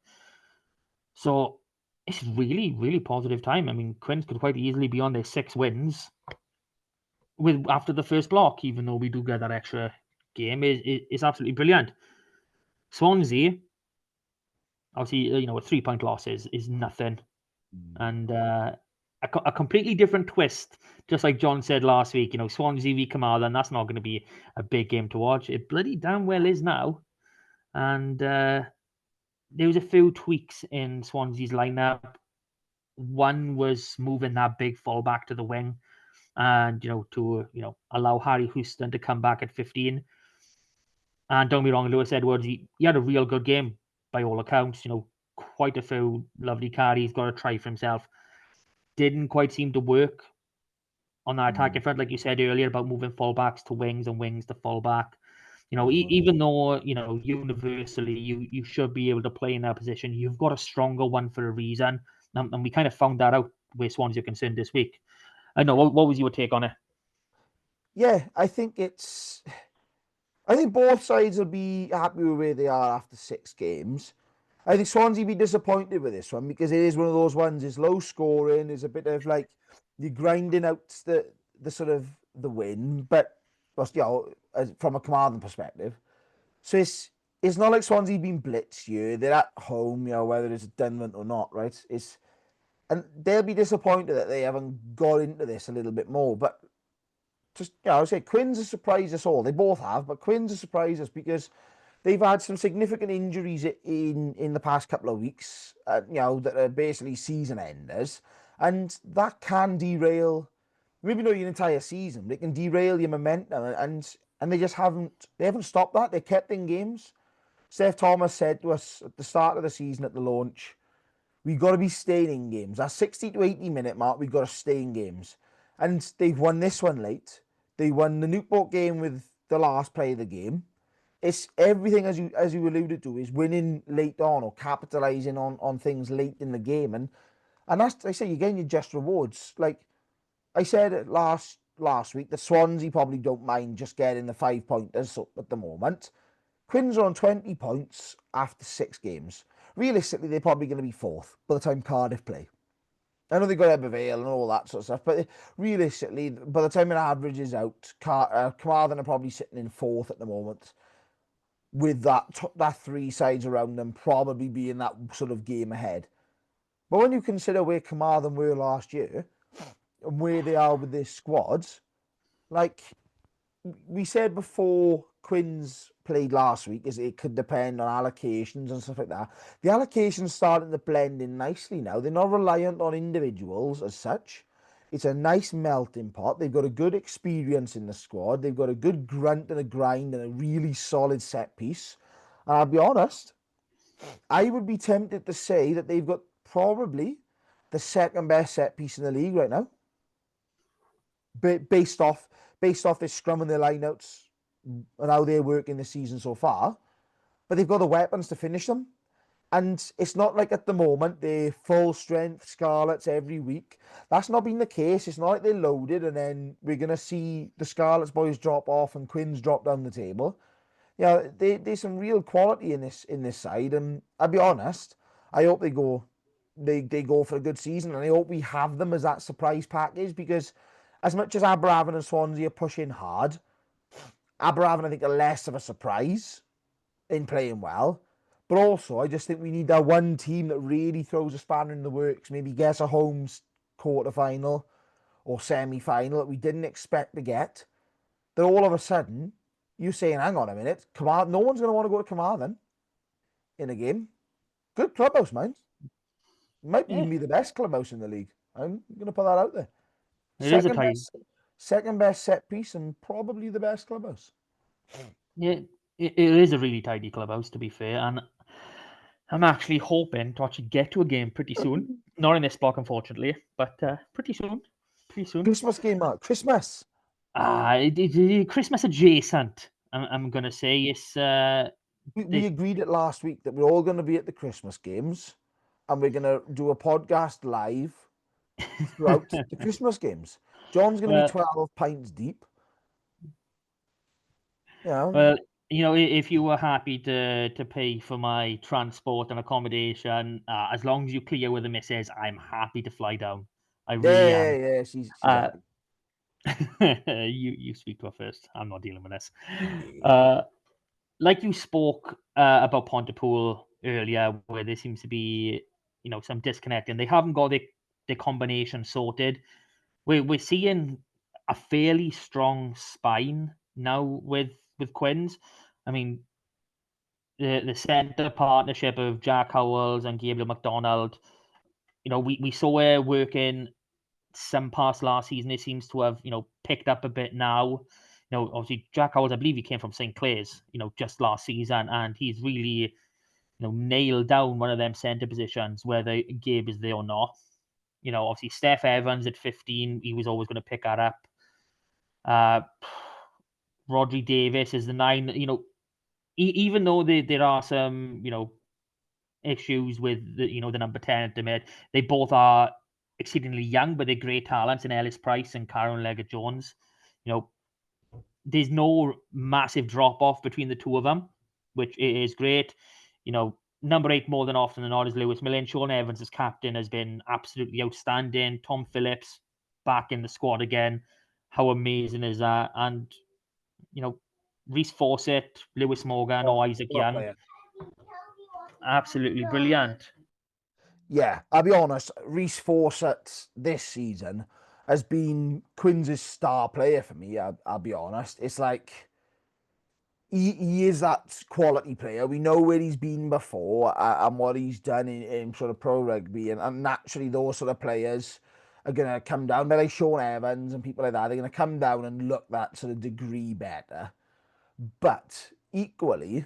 So it's really, really positive time. I mean, Quins could quite easily be on their 6 wins after the first block, even though we do get that extra game. Is absolutely brilliant. Swansea, obviously, a 3-point loss is nothing. And a completely different twist, just like John said last week, Swansea v Carmarthen, that's not going to be a big game to watch. It bloody damn well is now. And there was a few tweaks in Swansea's lineup. One was moving that big fullback to the wing, and to allow Harry Houston to come back at 15. And don't be wrong, Lewis Edwards, he had a real good game by all accounts. Quite a few lovely carries, got a try for himself. Didn't quite seem to work on that attacking front, like you said earlier, about moving fullbacks to wings and wings to fullback. Even though universally you should be able to play in that position, you've got a stronger one for a reason, and we kind of found that out where Swansea are concerned this week. I know. What was your take on it? Yeah, I think both sides will be happy with where they are after 6 games. I think Swansea will be disappointed with this one because it is one of those ones. It's low scoring. There's a bit of like you're grinding out the sort of the win, but from a Carmarthen perspective, so it's not like Swansea been blitzed here. They're at home, whether it's Dunmont or not, right? And they'll be disappointed that they haven't got into this a little bit more. But just I would say Quins has surprised us all. They both have, but Quins has surprised us because they've had some significant injuries in the past couple of weeks, that are basically season enders, and that can derail, maybe not your entire season, but it can derail your momentum, and they just haven't stopped that. They kept in games. Steph Thomas said to us at the start of the season at the launch, we've got to be staying in games. That 60 to 80 minute mark, we've got to stay in games. And they've won this one late. They won the Newport game with the last play of the game. It's everything, as you alluded to, is winning late on or capitalising on things late in the game. And that's, I say, you're getting your just rewards. Like I said it last week, the Swansea probably don't mind just getting the 5-pointers at the moment. Quins are on 20 points after 6 games. Realistically, they're probably going to be 4th by the time Cardiff play. I know they've got Ebervale and all that sort of stuff, but realistically, by the time an average is out, Carmarthen are probably sitting in 4th at the moment, with that 3 sides around them probably being that sort of game ahead. But when you consider where Carmarthen were last year and where they are with this squad, like we said before Quins played last week, is it could depend on allocations and stuff like that. The allocations starting to blend in nicely now. They're not reliant on individuals as such. It's a nice melting pot. They've got a good experience in the squad. They've got a good grunt and a grind and a really solid set piece. And I'll be honest, I would be tempted to say that they've got probably the second best set piece in the league right now. Based off their scrum and their lineouts and how they're working this season so far. But they've got the weapons to finish them. And it's not like at the moment they're full strength Scarlets every week. That's not been the case. It's not like they're loaded and then we're going to see the Scarlets boys drop off and Quins drop down the table. There's some real quality in this side. And I'll be honest, I hope they go for a good season, and I hope we have them as that surprise package, because as much as Aberavon and Swansea are pushing hard, Aberavon, I think, are less of a surprise in playing well. But also, I just think we need that one team that really throws a spanner in the works, maybe gets a home quarter-final or semi-final that we didn't expect to get. That all of a sudden, you're saying, hang on a minute, no one's going to want to go to Carmarthen in a game. Good clubhouse, man. Might even be the best clubhouse in the league. I'm going to put that out there. Second best set piece and probably the best clubhouse. Yeah, it is a really tidy clubhouse, to be fair, and I'm actually hoping to actually get to a game pretty soon. Not in this block, unfortunately, but pretty soon. Christmas game, Mark. Christmas. Christmas adjacent. I'm gonna say it's. We agreed it last week that we're all going to be at the Christmas games, and we're going to do a podcast live throughout the Christmas games. John's going to be 12 pints deep. Well, if you were happy to pay for my transport and accommodation, as long as you clear with the missus, I'm happy to fly down. I really am. Yeah, she's happy. You speak to her first. I'm not dealing with this. Like you spoke about Pontypool earlier, where there seems to be some disconnect, and they haven't got the combination sorted. We're seeing a fairly strong spine now with Quins. I mean, the centre partnership of Jack Howells and Gabriel McDonald, we saw it working some parts last season. It seems to have, picked up a bit now. Obviously Jack Howells, I believe he came from St. Clair's, just last season, and he's really, nailed down one of them centre positions, whether Gabe is there or not. Obviously Steph Evans at 15, he was always going to pick that up. Rodri Davis is the 9. Even though there are some, issues with the number 10 at the mid, they both are exceedingly young, but they're great talents in Ellis Price and Karen Leggett-Jones. You know, there's no massive drop-off between the two of them, which is great. You know, number 8 more than often than not is Lewis Millen. Sean Evans as captain has been absolutely outstanding. Tom Phillips back in the squad again. How amazing is that? And, you know, Reece Fawcett, Lewis Morgan, or Isaac Young. Absolutely brilliant. Yeah, I'll be honest, Reece Fawcett this season has been Quins' star player for me, I'll be honest. It's like he is that quality player. We know where he's been before and what he's done in sort of pro rugby. And naturally, those sort of players are going to come down. But like Sean Evans and people like that, they're going to come down and look that sort of degree better. But equally,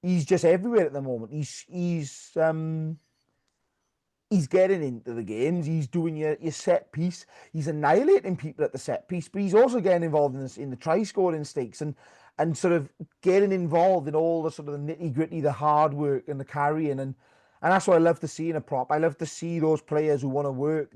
he's just everywhere at the moment. He's getting into the games. He's doing your set piece. He's annihilating people at the set piece, but he's also getting involved in the try scoring stakes and sort of getting involved in all the sort of the nitty gritty, the hard work and the carrying. And that's what I love to see in a prop. I love to see those players who want to work.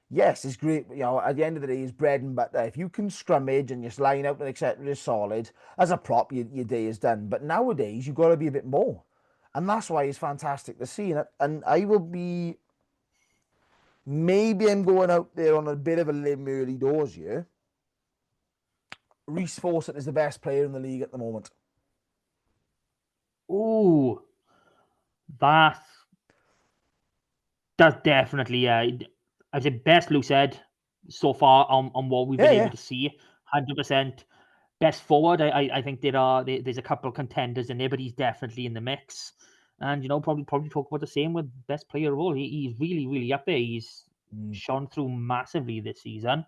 Yes, it's great. You know, at the end of the day, it's bread and butter. If you can scrummage and just line up and etc. is solid, as a prop, your day is done. But nowadays, you've got to be a bit more. And that's why it's fantastic to see. And I will be... Maybe I'm going out there on a bit of a limb early doors here. Reece Fawcett is the best player in the league at the moment. Ooh, that's definitely, I'd say best Lucid so far on what we've been able to see. 100%. Best forward, I think there's a couple of contenders in there, but he's definitely in the mix. And, you know, probably talk about the same with best player of all. He's really, really up there. He's shone through massively this season.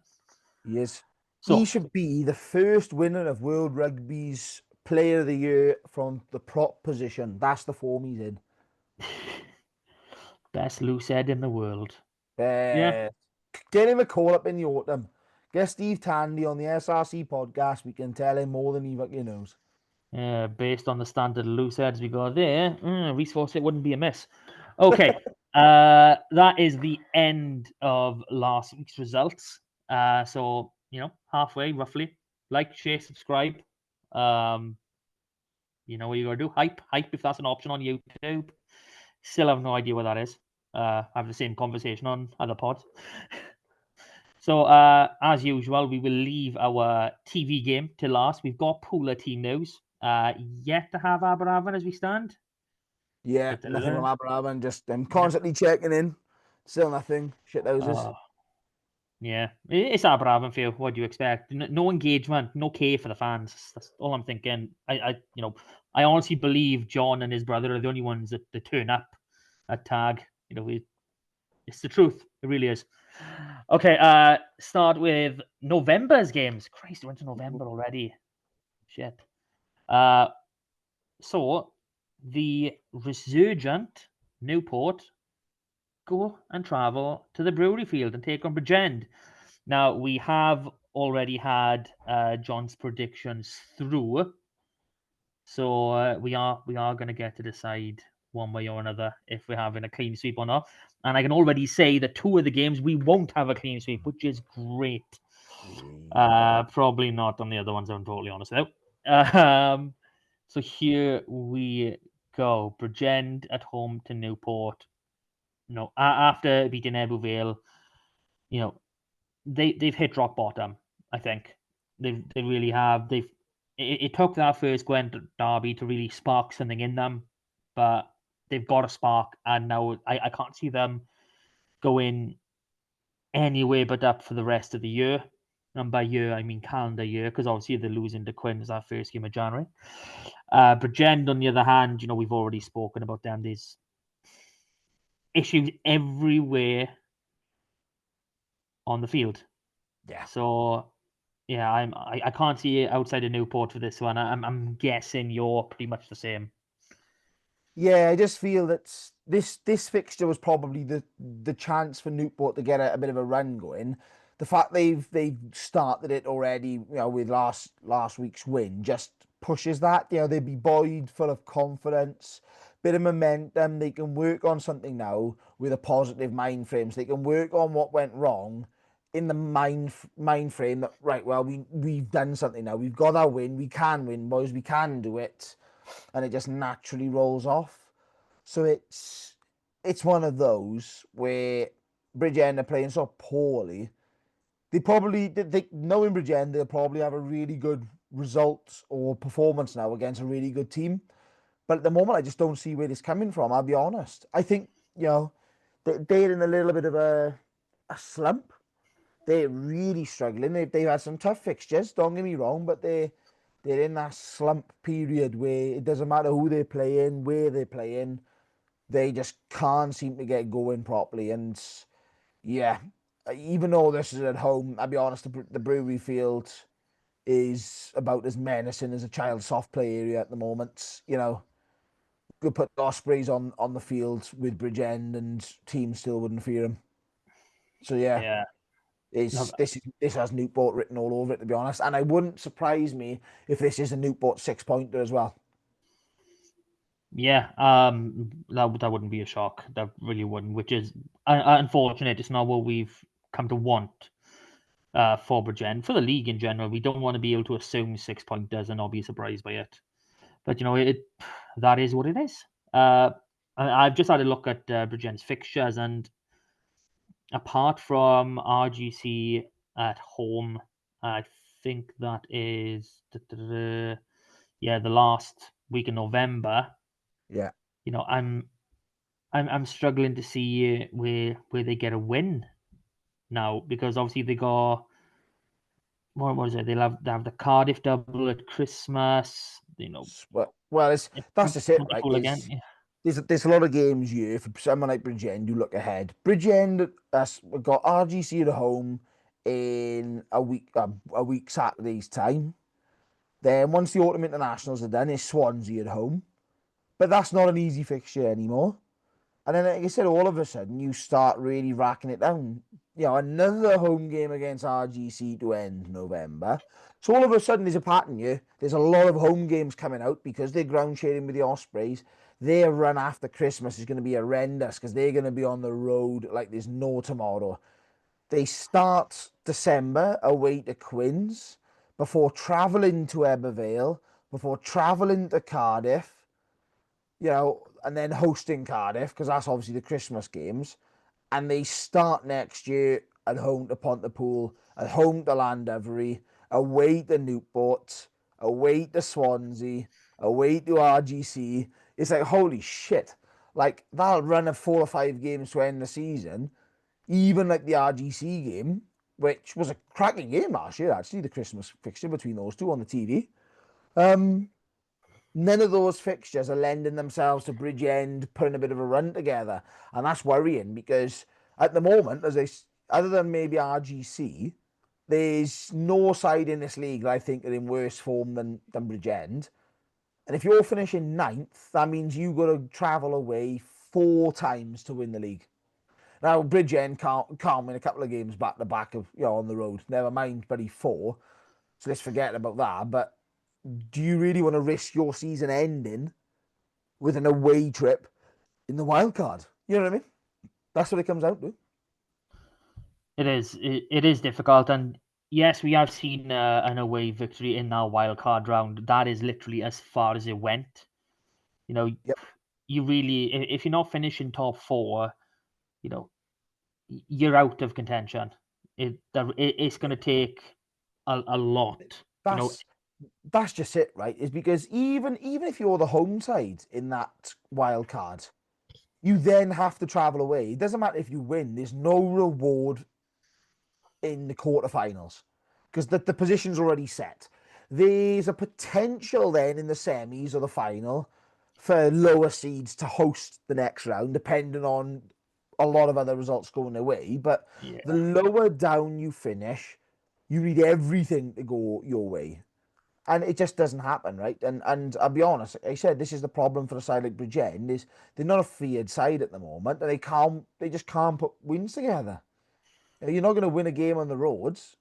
He is. So, he should be the first winner of World Rugby's Player of the Year from the prop position. That's the form he's in. Best Lucid in the world. Yeah. Get him a call up in the autumn. Get Steve Tandy on the SRC podcast. We can tell him more than he fucking knows. Based on the standard Lucids we got there, Reece Fawcett wouldn't be amiss. Okay, that is the end of last week's results. So, you know, halfway roughly. Like, share, subscribe. You know what you gotta do. Hype if that's an option on YouTube. Still have no idea what that is. I have the same conversation on other pods. So, as usual, we will leave our TV game till last. We've got Pooler team news. Yet to have Aberafan as we stand. Yeah, nothing from Aberafan. Just constantly checking in. Still nothing. Shit houses. Yeah, it's Aberafan for you. What do you expect? No engagement, no care for the fans. That's all I'm thinking. I honestly believe John and his brother are the only ones that turn up at tag. You know, it's the truth. It really is. Okay, start with November's games. Christ, it went to November already. Shit. So the resurgent Newport go and travel to the Brewery Field and take on Bridgend. Now, we have already had John's predictions through, so we are going to get to decide one way or another if we're having a clean sweep or not. And I can already say that 2 of the games we won't have a clean sweep, which is great. Probably not on the other ones, I'm totally honest though. So here we go. Bridgend at home to Newport. No, after beating Ebbw Vale, you know, they've hit rock bottom. I think they really have. It took that first Gwent derby to really spark something in them, but they've got a spark, and now I can't see them going anywhere but up for the rest of the year. And by year, I mean calendar year, because obviously they're losing to Quins that first game of January. Bridgend, on the other hand, you know, we've already spoken about them. There's issues everywhere on the field. Yeah. So, yeah, I can't see it outside of Newport for this one. I'm guessing you're pretty much the same. Yeah, I just feel that this fixture was probably the chance for Newport to get a bit of a run going. The fact they've started it already, you know, with last week's win just pushes that. You know, they'd be buoyed, full of confidence. bit of momentum. They can work on something now with a positive mind frame. So they can work on what went wrong in the mind frame that, right, well, we've done something now. We've got our win. We can win, boys. We can do it. And it just naturally rolls off. So it's one of those where Bridgend are playing so poorly. Knowing Bridgend, they'll probably have a really good result or performance now against a really good team. But at the moment, I just don't see where this coming from. I'll be honest. I think, they're in a little bit of a slump. They're really struggling. They've had some tough fixtures, don't get me wrong, but they're in that slump period where it doesn't matter who they're playing, where they're playing, they just can't seem to get going properly. And yeah, even though this is at home, I'll be honest, the Brewery Field is about as menacing as a child soft play area at the moment. Could put the Ospreys on the field with Bridgend and teams still wouldn't fear them. So yeah, Yeah. this has Newport written all over it, to be honest. And I wouldn't surprise me if this is a Newport 6-pointer as well. Yeah, that wouldn't be a shock. That really wouldn't, which is unfortunate. It's not what we've come to want for Bridgend, for the league in general. We don't want to be able to assume 6-pointers and not be surprised by it. But that is what it is. I've just had a look at Bridgend's fixtures, and apart from RGC at home, I think that is the last week in November. Yeah. I'm struggling to see where they get a win now, because obviously they got, what is it? They have the Cardiff double at Christmas. Well, that's just it, right? Again. There's a lot of games here for someone like Bridgend who look ahead. Bridgend, we've got RGC at home in a week Saturday's time. Then once the autumn internationals are done, it's Swansea at home. But that's not an easy fixture anymore. And then, like I said, all of a sudden you start really racking it down. Another home game against RGC to end November. So all of a sudden there's a pattern here. There's a lot of home games coming out because they're ground sharing with the Ospreys. Their run after Christmas is going to be horrendous because they're going to be on the road like there's no tomorrow. They start December away to Quins before travelling to Ebervale, before travelling to Cardiff, and then hosting Cardiff, because that's obviously the Christmas games. And they start next year at home to Pontypool, at home to Llandovery, away to Newport, away to Swansea, away to RGC. It's like, holy shit. Like, that'll run of 4 or 5 games to end the season. Even like the RGC game, which was a cracking game last year, actually, the Christmas fixture between those two on the TV. None of those fixtures are lending themselves to Bridgend putting a bit of a run together. And that's worrying because at the moment, other than maybe RGC, there's no side in this league that I think are in worse form than Bridgend. And if you're finishing 9th, that means you've got to travel away 4 times to win the league. Now, Bridgend can't win a couple of games back to back on the road. Never mind, buddy, 4. So let's forget about that. But do you really want to risk your season ending with an away trip in the wild card? You know what I mean? That's what it comes out to. It is. It is difficult, and yes, we have seen an away victory in our wild card round. That is literally as far as it went. Yep. You really, if you're not finishing top 4, you're out of contention. It's going to take a lot. That's just it, right? Is because even if you're the home side in that wild card, you then have to travel away. It doesn't matter if you win. There's no reward in the quarterfinals because the position's already set. There's a potential then in the semis or the final for lower seeds to host the next round, depending on a lot of other results going their way. But the lower down you finish, you need everything to go your way. And it just doesn't happen, right? And I'll be honest, I said this is the problem for a side like Bridgend, is they're not a feared side at the moment, and they just can't put wins together. You're not going to win a game on the roads.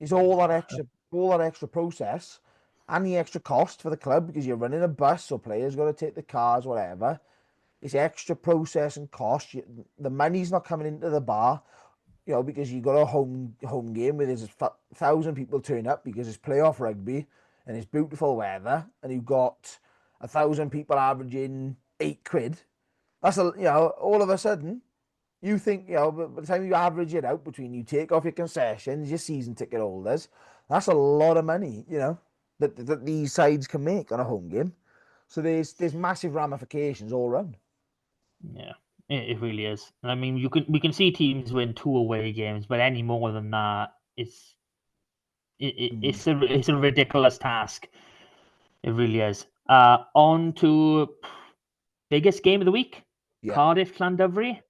It's all that extra process. and the extra cost for the club because you're running a bus, so players got to take the cars, whatever. It's extra process and cost. The money's not coming into the bar, because you got a home game where there's 1,000 people turn up because it's playoff rugby and it's beautiful weather, and you've got 1,000 people averaging £8. That's all of a sudden you think, by the time you average it out between you take off your concessions, your season ticket holders, that's a lot of money, that these sides can make on a home game. So there's massive ramifications all around. Yeah, it really is. I mean, we can see teams win 2 away games, but any more than that, it's a ridiculous task. It really is. On to biggest game of the week, Cardiff Llandovery.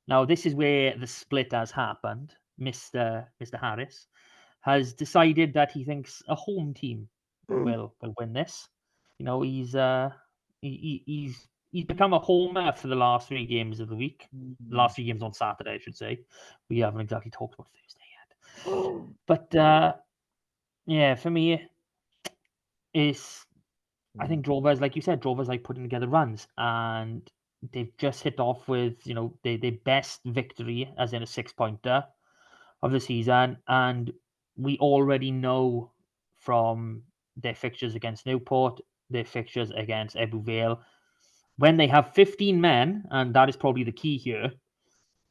Now, this is where the split has happened. Mr. Harris has decided that he thinks a home team will win this. He's become a homer for the last 3 games of the week. The last 3 games on Saturday, I should say. We haven't exactly talked about Thursday yet. But yeah, for me, I think Drovers, like you said, Drovers like putting together runs, and they've just hit off with their best victory, as in a 6-pointer of the season, and we already know from their fixtures against Newport, their fixtures against Ebbw Vale, when they have 15 men, and that is probably the key here,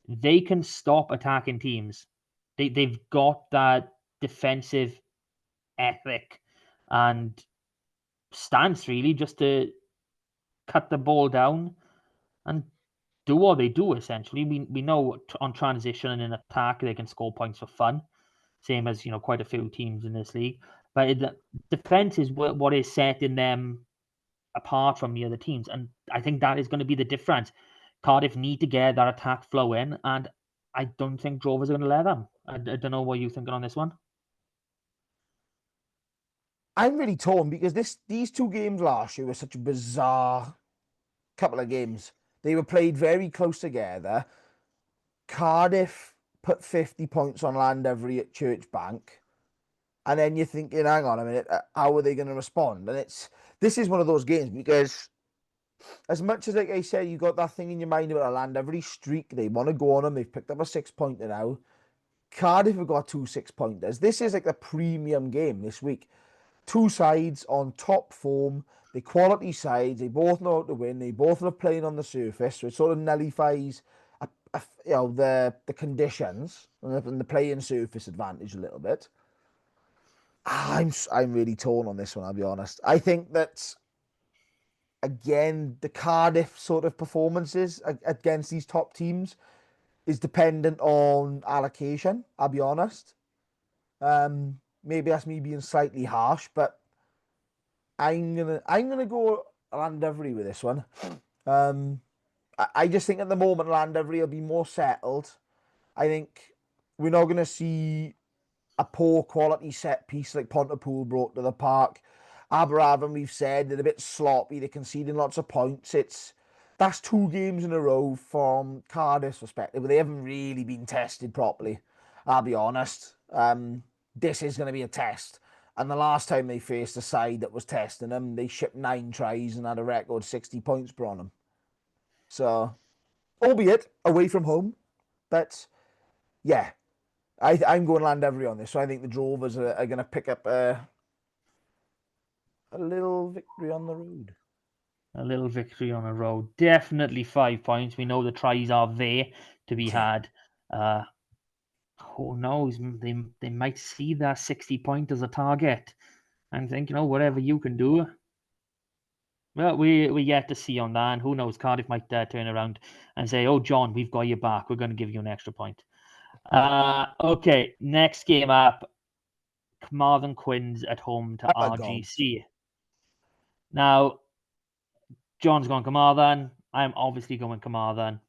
they can stop attacking teams. They've got that defensive ethic and stance, really, just to cut the ball down and do what they do, essentially. We know on transition and in attack they can score points for fun, same as quite a few teams in this league. But the defense is what is setting them apart from the other teams, and I think that is going to be the difference. Cardiff need to get that attack flow in, and I don't think Drovers are going to let them. I don't know what you're thinking on this one. I'm really torn because these 2 games last year were such a bizarre couple of games. They were played very close together. Cardiff put 50 points on Llandovery at Church Bank. And then you're thinking, hang on a minute, how are they going to respond? And this is one of those games because as much as, like I said, you got that thing in your mind about a Llandovery streak, they want to go on them, they've picked up a 6-pointer now. Cardiff have got 2 6-pointers. This is like a premium game this week. 2 sides on top form, the quality sides, they both know how to win, they both love playing on the surface, so it sort of nullifies the conditions and the playing surface advantage a little bit. I'm really torn on this one, I'll be honest. I think that, again, the Cardiff sort of performances against these top teams is dependent on allocation, I'll be honest. Maybe that's me being slightly harsh, but I'm gonna go Llandovery with this one. I just think at the moment Llandovery will be more settled. I think we're not gonna see a poor quality set piece like Pontypool brought to the park. Aberafon, we've said, they're a bit sloppy, they're conceding lots of points. That's 2 games in a row from Cardiff's perspective, but they haven't really been tested properly, I'll be honest. This is going to be a test. And the last time they faced a side that was testing them, they shipped 9 tries and had a record 60 points per on them. So, albeit away from home, but yeah, I'm going Llandovery on this. So I think the Drovers are going to pick up a little victory on the road. A little victory on the road. Definitely 5 points. We know the tries are there to be had. Who knows? They might see that 60 point as a target and think, whatever you can do. Well, we yet to see on that. And who knows? Cardiff might turn around and say, "Oh, John, we've got your back. We're going to give you an extra point." Okay, next game up. Carmarthen Quins at home to RGC. Now, John's going Carmarthen. I'm obviously going Carmarthen.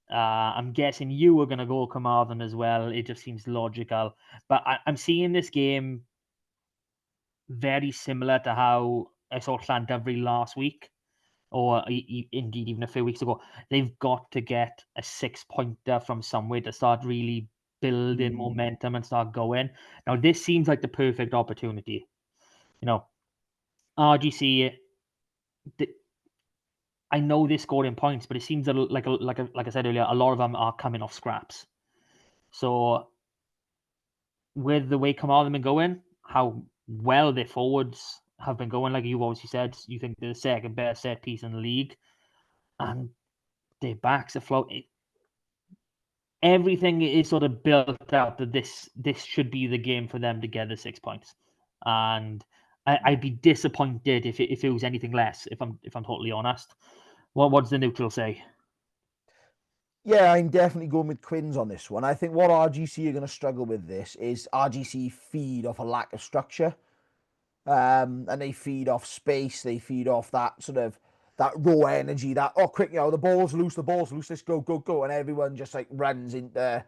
I'm guessing you were going to go Carmarthen as well. It just seems logical. But I'm seeing this game very similar to how I saw Llandovery last week, or indeed even a few weeks ago. They've got to get a 6-pointer from somewhere to start really building momentum and start going. Now, this seems like the perfect opportunity. RGC, I know they're scoring points, but it seems that like I said earlier, a lot of them are coming off scraps. So with the way Kamal have been going, how well their forwards have been going, like you've obviously said, you think they're the second best set piece in the league, and their backs are floating. Everything is sort of built up that this should be the game for them to get the 6 points, and I'd be disappointed if it was anything less. If I'm totally honest, what does the neutral say? Yeah, I'm definitely going with Quins on this one. I think what RGC are going to struggle with this is RGC feed off a lack of structure, and they feed off space. They feed off that sort of that raw energy. That quick, the ball's loose, let's go, go, go, and everyone just like runs into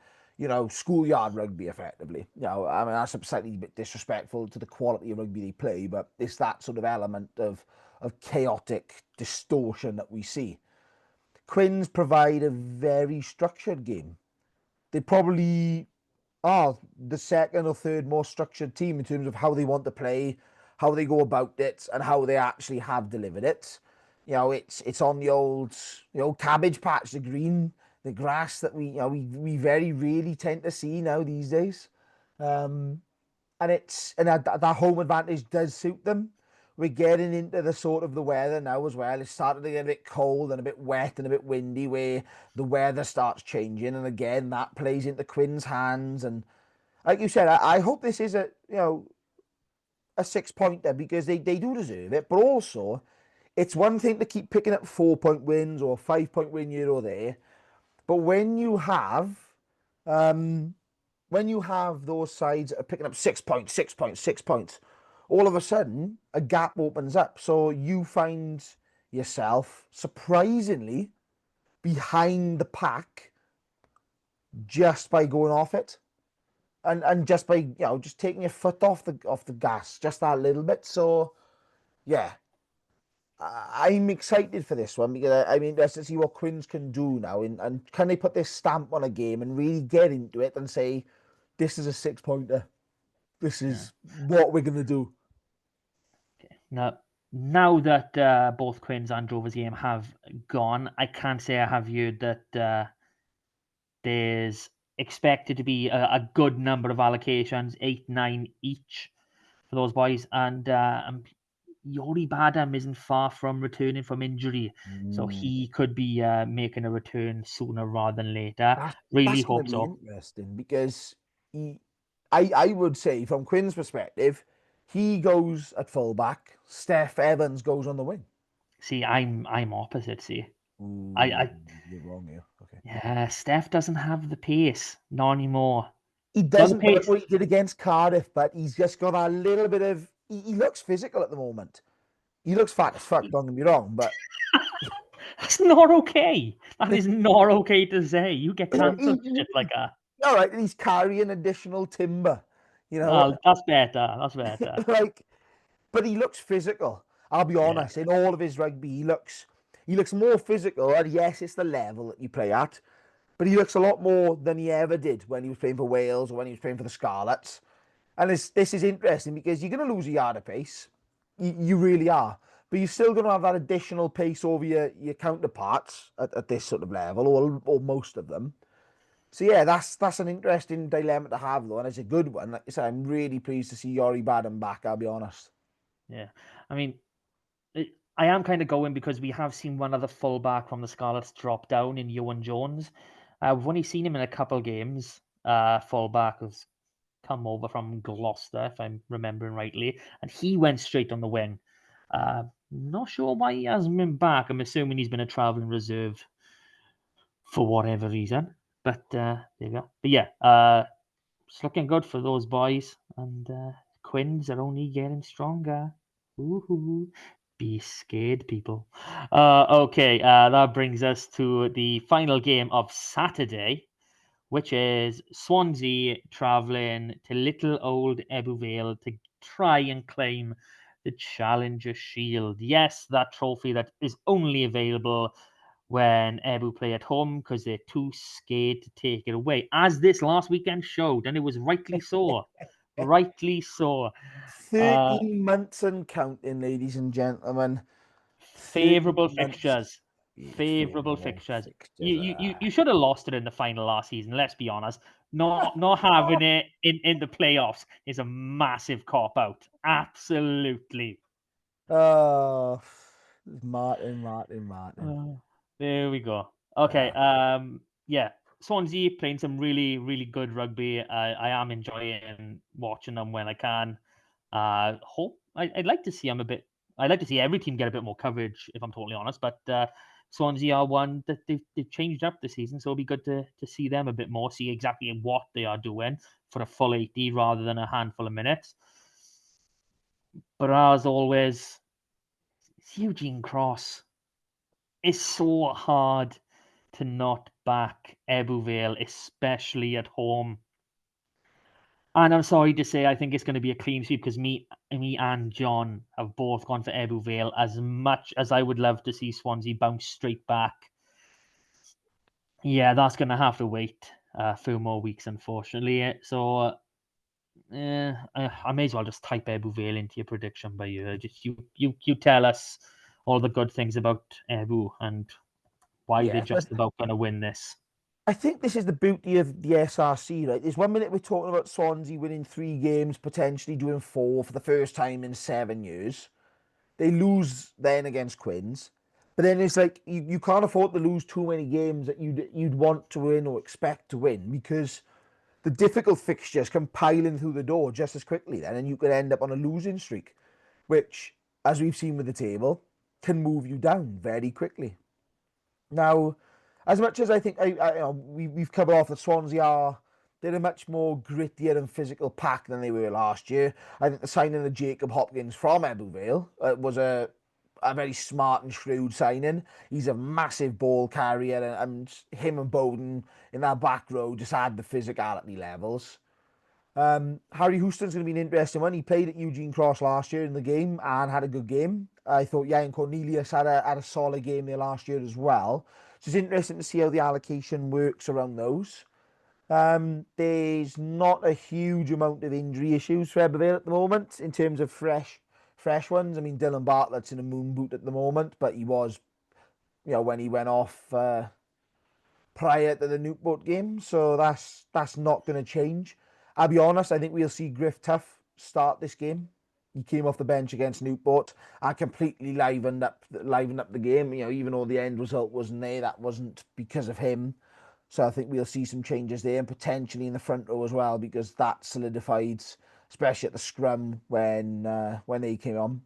schoolyard rugby effectively. I mean that's slightly a bit disrespectful to the quality of rugby they play, but it's that sort of element of chaotic distortion that we see. Quins provide a very structured game. They probably are the second or third most structured team in terms of how they want to play, how they go about it, and how they actually have delivered it. It's on the old cabbage patch, the grass that we very rarely tend to see now these days. And that home advantage does suit them. We're getting into the sort of the weather now as well. It's starting to get a bit cold and a bit wet and a bit windy where the weather starts changing. And again, that plays into Quinn's hands. And like you said, I hope this is a 6-pointer because they do deserve it. But also, it's one thing to keep picking up 4-point wins or 5-point win here or there. But when you have those sides that are picking up 6 points, 6 points, 6 points, all of a sudden a gap opens up. So you find yourself surprisingly behind the pack just by going off it. And just by just taking your foot off the gas just that little bit. So yeah, I'm excited for this one because I'm interested to see what Quins can do now and can they put this stamp on a game and really get into it and say this is a 6-pointer. This is what we're gonna do. Now that both Quins and Drovers game have gone, I can't say I have viewed that there's expected to be a good number of allocations, 8, 9 each for those boys. And Yori Badam isn't far from returning from injury, so he could be making a return sooner rather than later. Really hope so. That's going to be interesting because I would say from Quinn's perspective, he goes at fullback. Steph Evans goes on the wing. See, I'm opposite. See, you're wrong here. Okay. Yeah, Steph doesn't have the pace, not anymore. He doesn't like what he did against Cardiff, but he's just got a little bit of. He looks physical at the moment. He looks fat as fuck. Don't get me wrong, but that's not okay. That is not okay to say. You get cancelled shit like that. All right, and he's carrying additional timber. That's better. That's better. But he looks physical. I'll be honest. In all of his rugby, he looks more physical. And yes, it's the level that you play at, but he looks a lot more than he ever did when he was playing for Wales or when he was playing for the Scarlets. And this is interesting because you're going to lose a yard of pace. You really are. But you're still going to have that additional pace over your counterparts at this sort of level, or most of them. So yeah, that's an interesting dilemma to have though, and it's a good one. Like I said, I'm really pleased to see Yori Badam back, I'll be honest. Yeah, I mean, I am kind of going because we have seen one other fullback from the Scarlets drop down in Ewan Jones. We've only seen him in a couple games. Fullback has come over from Gloucester, if I'm remembering rightly, and he went straight on the wing. Not sure why he hasn't been back. I'm assuming he's been a travelling reserve for whatever reason. But there you go. But yeah, it's looking good for those boys, and Quins are only getting stronger. Ooh, be scared, people. Okay, that brings us to the final game of Saturday, which is Swansea travelling to little old Ebbw Vale to try and claim the Challenger Shield. Yes, that trophy that is only available when Ebbw play at home because they're too scared to take it away, as this last weekend showed, and it was rightly so. Rightly so. 13 months and counting, ladies and gentlemen. 13 Favourable months. fixtures. Yeah, Favourable fixtures. You ah. should have lost it in the final last season, let's be honest. Not having it in the playoffs is a massive cop-out. Absolutely. Oh, Martin. There we go. Okay. Ah. Yeah. Swansea playing some really, really good rugby. I am enjoying watching them when I can. I'd like to see them a bit. I'd like to see every team get a bit more coverage, if I'm totally honest. But Swansea are one that they've changed up this season, so it'll be good to see them a bit more, see exactly what they are doing for a full 80 rather than a handful of minutes. But as always, it's Eugene Cross. It's so hard to not back Ebu Vale, especially at home. And I'm sorry to say, I think it's going to be a clean sweep because me and John have both gone for Ebu Vale. As much as I would love to see Swansea bounce straight back, yeah, that's going to have to wait a few more weeks, unfortunately. So I may as well just type Ebu Vale into your prediction by you. Just you tell us all the good things about Ebu and why they're Yeah, just about going to win this. I think this is the beauty of the SRC, right? There's 1 minute we're talking about Swansea winning 3 games, potentially doing 4 for the first time in 7 years. They lose then against Quins. But then it's like you can't afford to lose too many games that you'd want to win or expect to win, because the difficult fixtures come piling through the door just as quickly then, and you could end up on a losing streak, which, as we've seen with the table, can move you down very quickly. Now, as much as I think we've covered off that Swansea they're a much more grittier and physical pack than they were last year. I think the signing of Jacob Hopkins from Ebu Vale was a very smart and shrewd signing. He's a massive ball carrier, and him and Bowden in that back row just add the physicality levels. Harry Houston's going to be an interesting one. He played at Eugene Cross last year in the game and had a good game. I thought Ian Cornelius had a solid game there last year as well. So it's interesting to see how the allocation works around those. There's not a huge amount of injury issues for Ebervale at the moment in terms of fresh ones. I mean, Dylan Bartlett's in a moon boot at the moment, but he was, when he went off prior to the Newport game, so that's not going to change. I'll be honest, I think we'll see Griff Tuff start this game. He came off the bench against Newport and completely livened up the game. Even though the end result wasn't there, that wasn't because of him. So I think we'll see some changes there, and potentially in the front row as well, because that solidified, especially at the scrum when they came on.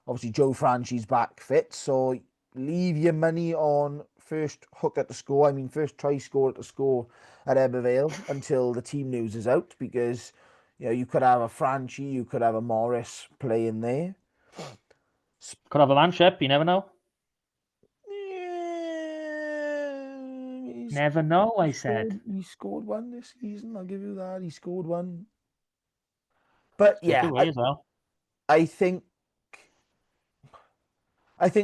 Obviously, Joe Franchi's back fit, so leave your money on first hook at the score. I mean, first try score at the score at Ebervale until the team news is out, because you could have a Franchi, you could have a Morris playing there. Could have a Manship, you never know. Never know, I said. He scored one this season, I'll give you that. He scored one. But yeah, I think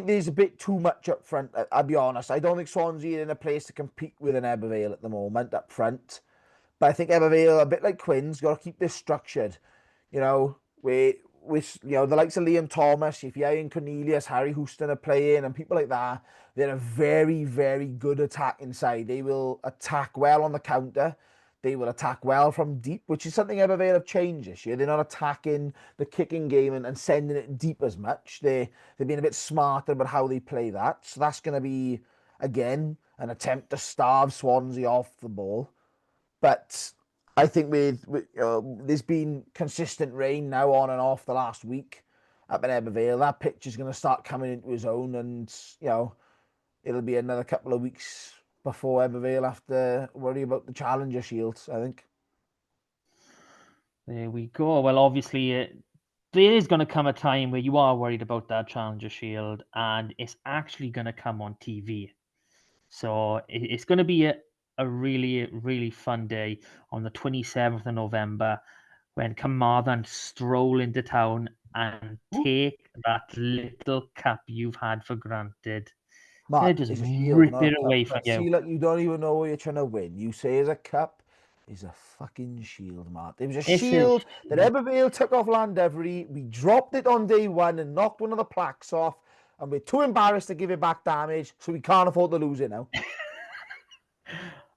there's a bit too much up front. I'll be honest. I don't think Swansea are in a place to compete with an Ebervale at the moment up front. But I think Ebervale, a bit like Quins, got to keep this structured. With the likes of Liam Thomas, if Ian Cornelius, Harry Houston are playing, and people like that, they're a very, very good attack inside. They will attack well on the counter. They will attack well from deep, which is something Ebervale have changed this year. They're not attacking the kicking game and sending it deep as much. They've been a bit smarter about how they play that. So that's going to be, again, an attempt to starve Swansea off the ball. But I think there's been consistent rain now on and off the last week up in Ebervale. That pitch is going to start coming into his own, and it'll be another couple of weeks before Ebervale have to worry about the Challenger Shields, I think. There we go. Well, obviously, there is going to come a time where you are worried about that Challenger Shield, and it's actually going to come on TV. So it's going to be a really, really fun day on the 27th of November when Carmarthen stroll into town and take that little cup you've had for granted. Matt, they just it's a shield, rip not a it cup. away from See, you. like, you don't even know what you're trying to win. You say it's a cup, is a fucking shield, Matt. It was a It's a shield that Ebervale took off Llandovery. We dropped it on day one and knocked one of the plaques off, and we're too embarrassed to give it back damage, so we can't afford to lose it now.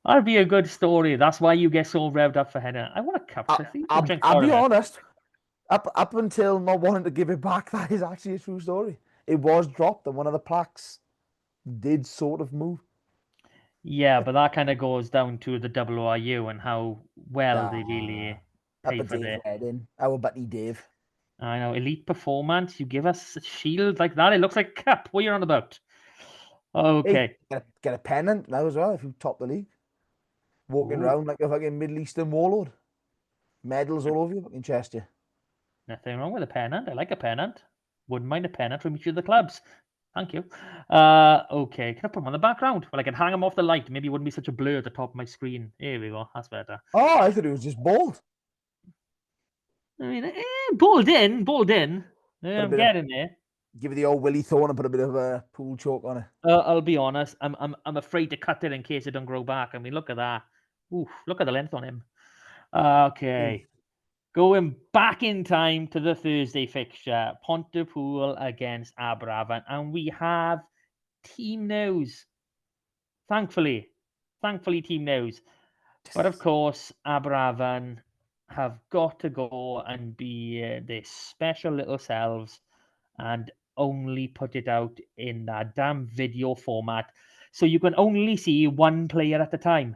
That'd be a good story. That's why you get so revved up for Henna. I want a cup. I think you drink I'll more be of it. honest. Up until not wanting to give it back, that is actually a true story. It was dropped, and one of the plaques did sort of move. Yeah, but that kind of goes down to the WRU and how well they really Up pay at for Dave's their. wedding, our buddy Dave. I know, elite performance. You give us a shield like that, it looks like a cup. What are you on about? Okay. Hey, get a pennant now as well if you top the league. Walking Ooh, around like a fucking Middle Eastern warlord. Medals all over your fucking chest, yeah. nothing wrong with a pennant. I like a pennant. Wouldn't mind a pennant from each of the clubs. Thank you. Okay. Can I put them on the background? Well, I can hang them off the light. Maybe it wouldn't be such a blur at the top of my screen. Here we go. That's better. Oh, I thought it was just bald. I mean, balled in, balled in. Put a I'm bit of, getting there. give it the old Willie Thorne and put a bit of pool chalk on it. I'll be honest. I'm afraid to cut it in case it don't grow back. I mean, look at that. Oof, look at the length on him. Okay. Going back in time to the Thursday fixture, Pontypool against Aberafan, and we have team news. Thankfully, team news. But of course, Aberafan have got to go and be their special little selves and only put it out in that damn video format. So you can only see one player at a time.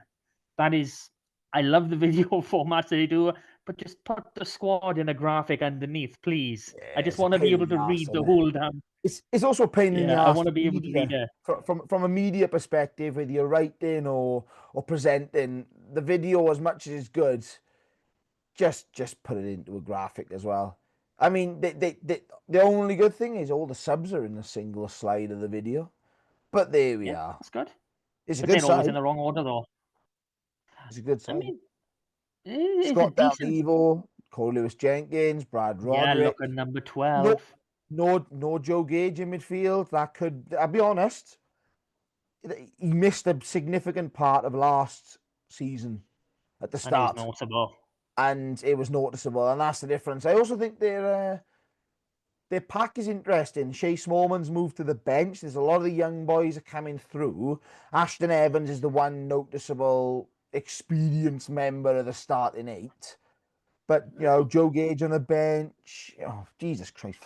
That is, I love the video formats they do, but just put the squad in a graphic underneath, please. Yeah, I just it's a want to be pain able in to the arse, read the isn't it? whole damn. It's also a pain in the Yeah, I ass want to for be able to read media. it. From a media perspective, whether you're writing or presenting, the video as much as it's good, just put it into a graphic as well. I mean, the only good thing is all the subs are in a single slide of the video. But there we Yeah, are. that's good. It's a But good they're always in side. the wrong order, though. It's a good I side. mean, it's a Scott Del decent. Nevo, Corey Lewis Jenkins, Brad Yeah, Roderick. look at number No, 12. no Joe Gage in midfield. That could, I'll be honest, he missed a significant part of last season at the And it was start, noticeable. and it was noticeable, and that's the difference. I also think their pack is interesting. Shea Smallman's moved to the bench. There's a lot of the young boys are coming through. Ashton Evans is the one noticeable experienced member of the starting eight. But, Joe Gage on the bench. Oh, Jesus Christ.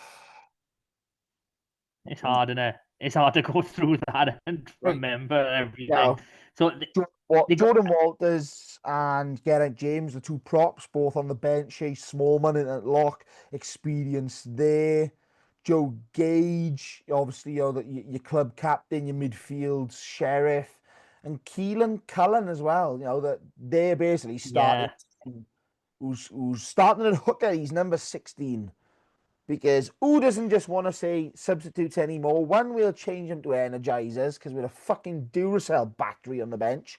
It's hard, isn't it? It's hard to go through that and Right. remember everything. So they got Jordan Walters and Geraint James, the two props, both on the bench. Chase Smallman in at lock, experience there. Joe Gage, obviously, your club captain, your midfield sheriff, and Keelan Cullen as well. That they're basically starting. Who's starting at hooker? He's number 16. Because who doesn't just want to say substitutes anymore? One, we'll change them to energizers because we're a fucking Duracell battery on the bench.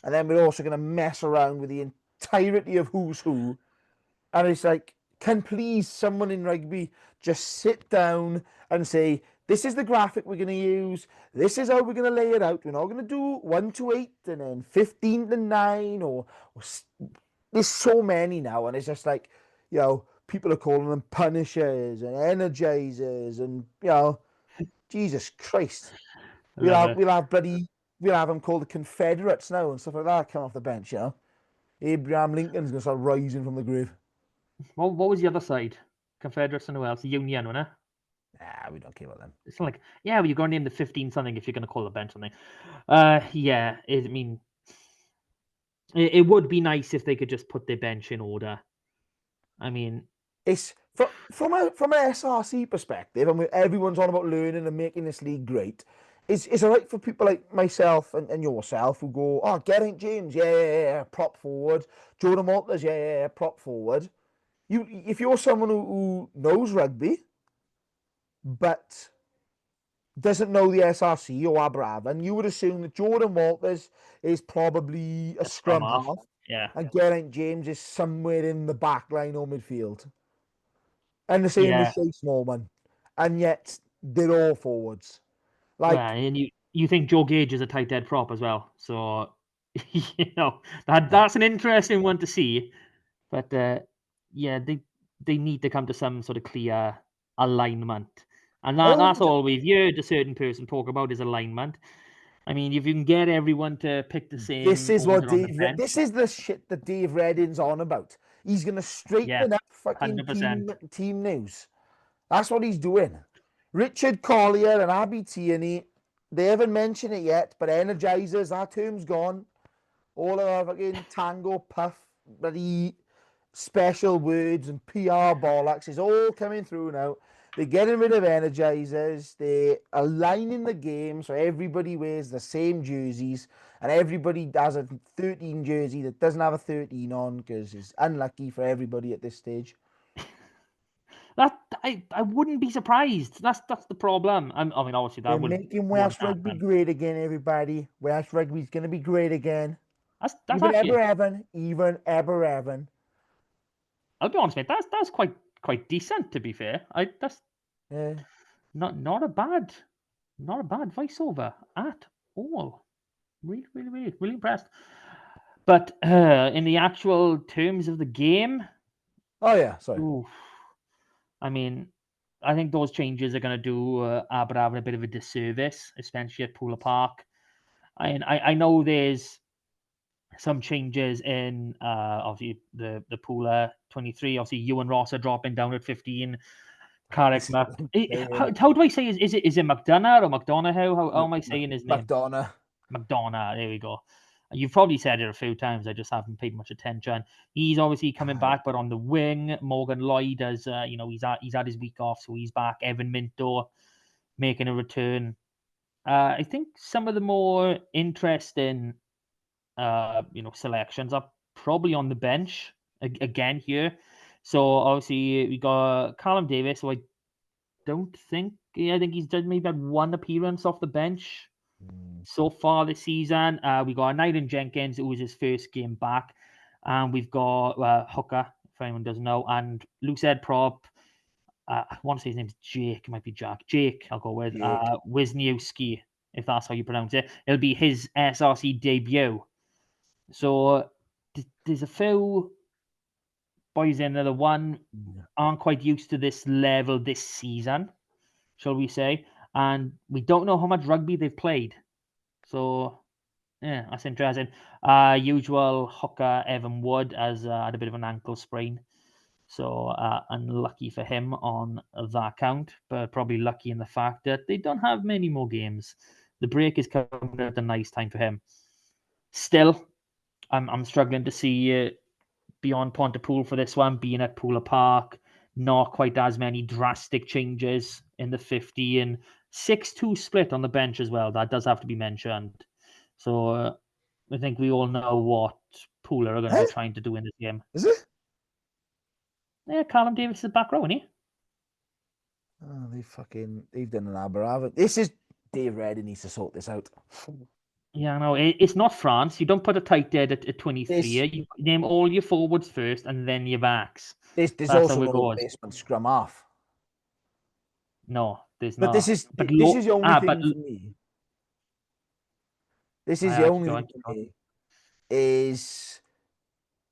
And then we're also going to mess around with the entirety of who's who. And it's like, can please someone in rugby just sit down and say, this is the graphic we're going to use. This is how we're going to lay it out. We're not going to do 1 to 8 and then 15 to 9 or there's so many now. And it's just like, people are calling them punishers and energizers and, Jesus Christ. We'll have them called the Confederates now and stuff like that come off the bench, Abraham Lincoln's going to start rising from the grave. What was the other side? Confederates and who else? The Union, wasn't it? Nah, we don't care about them. It's like, yeah, well, you're going to name the 15 something if you're going to call the bench something. Yeah, I mean, it would be nice if they could just put their bench in order. I mean, it's from an SRC perspective, and everyone's on about learning and making this league great. It's all right for people like myself and yourself who go, oh, Geraint James, yeah, prop forward. Jordan Walters, yeah, prop forward. If you're someone who knows rugby, but doesn't know the SRC or Aberafan, you would assume that Jordan Walters is probably a scrum half. Yeah. And Geraint James is somewhere in the back line or midfield. And the same with Shea Smallman. And yet, they're all forwards. And you think Joe Gage is a tight head prop as well. So that's an interesting one to see. But yeah, they need to come to some sort of clear alignment. And that's all we've heard a certain person talk about is alignment. I mean, if you can get everyone to pick the This same is what order on the bench, this is the shit that Dave Redding's on about. He's gonna yeah, straighten up fucking 100%. team news. That's what he's doing. Richard Collier and Abby Tierney, they haven't mentioned it yet, but energizers, that term's gone. All of our fucking tango puff, bloody special words and PR bollocks is all coming through now. They're getting rid of energizers. They're aligning the game so everybody wears the same jerseys and everybody has a 13 jersey that doesn't have a 13 on because it's unlucky for everybody at this stage. That I wouldn't be surprised. That's the problem. I mean, obviously They're that making Welsh Rugby great again, everybody. Welsh Rugby's going to be great again. That's Even actually, ever. I'll be honest, mate. That's quite decent, to be fair. That's Yeah. not a bad voiceover at all. Really impressed. But in the actual terms of the game, Oh yeah, sorry. oof, I mean, I think those changes are going to do Aberafon a bit of a disservice, especially at Pooler Park. I know there's some changes in obviously the Pooler 23. Obviously, Ewan Ross are dropping down at 15. Carrick Mac. How do I say is it McDonough or McDonough? How am I saying his name? McDonough. There we go. You've probably said it a few times. I just haven't paid much attention. He's obviously coming back, but on the wing, Morgan Lloyd has he's had his week off, so he's back. Evan Minto making a return. I think some of the more interesting selections are probably on the bench again here. So obviously we got Callum Davis, who I think he's done maybe had one appearance off the bench so far this season. We got Nyden Jenkins, who was his first game back, and we've got Hooker, if anyone doesn't know, and Lucid Prop. I want to say his name's Jake. It might be Jack. Jake, I'll go with. Wisniewski, if that's how you pronounce it. It'll be his SRC debut. So there's a few boys in there. The one aren't quite used to this level this season, shall we say. And we don't know how much rugby they've played. So, yeah, that's interesting. Usual hooker Evan Wood has had a bit of an ankle sprain. So, unlucky for him on that count, but probably lucky in the fact that they don't have many more games. The break is coming at a nice time for him. Still, I'm struggling to see beyond Pontypool for this one, being at Pooler Park, not quite as many drastic changes in the 50 and 6-2 split on the bench as well. That does have to be mentioned. So I think we all know what Pooler are going to be trying to do in this game. Is it? Yeah, Callum Davis is back row, isn't he? Oh, they've done an Aberafon. This is Dave Redding needs to sort this out. Yeah, no, it's not France. You don't put a tight dead at 23. You name all your forwards first and then your backs. There's also no replacement scrum half. No, there's not. But this is the only thing for me. This is the only thing for me. Is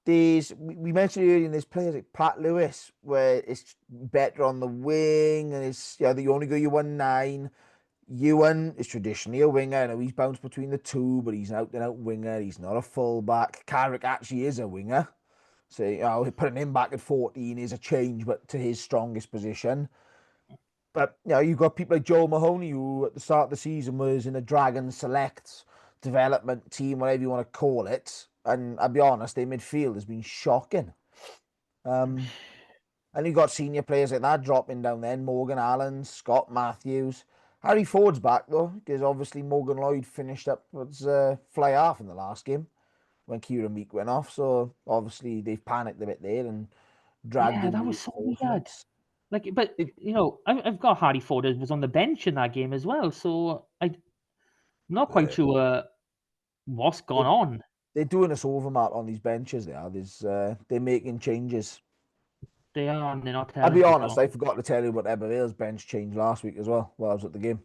we mentioned earlier in this players like Pat Lewis, where it's better on the wing and it's you only go your 1-9. Ewan is traditionally a winger. I know he's bounced between the two, but he's an out-and-out winger. He's not a fullback. Carrick actually is a winger. So, putting him back at 14 is a change, but to his strongest position. But, you've got people like Joe Mahoney, who at the start of the season was in a Dragon Select development team, whatever you want to call it. And I'll be honest, their midfield has been shocking. And you've got senior players like that dropping down then. Morgan Allen, Scott Matthews. Harry Ford's back, though, because obviously Morgan Lloyd finished up as fly half in the last game when Kieran Meek went off. So, obviously, they've panicked a bit there and dragged in. That was so weird. But I've got Harry Ford was on the bench in that game as well. So, I'm not quite sure what's gone on. They're doing us over, Matt, on these benches. They're making changes. They are, and they're not telling I'll be honest, I forgot to tell you about Ebervale's bench change last week as well while I was at the game.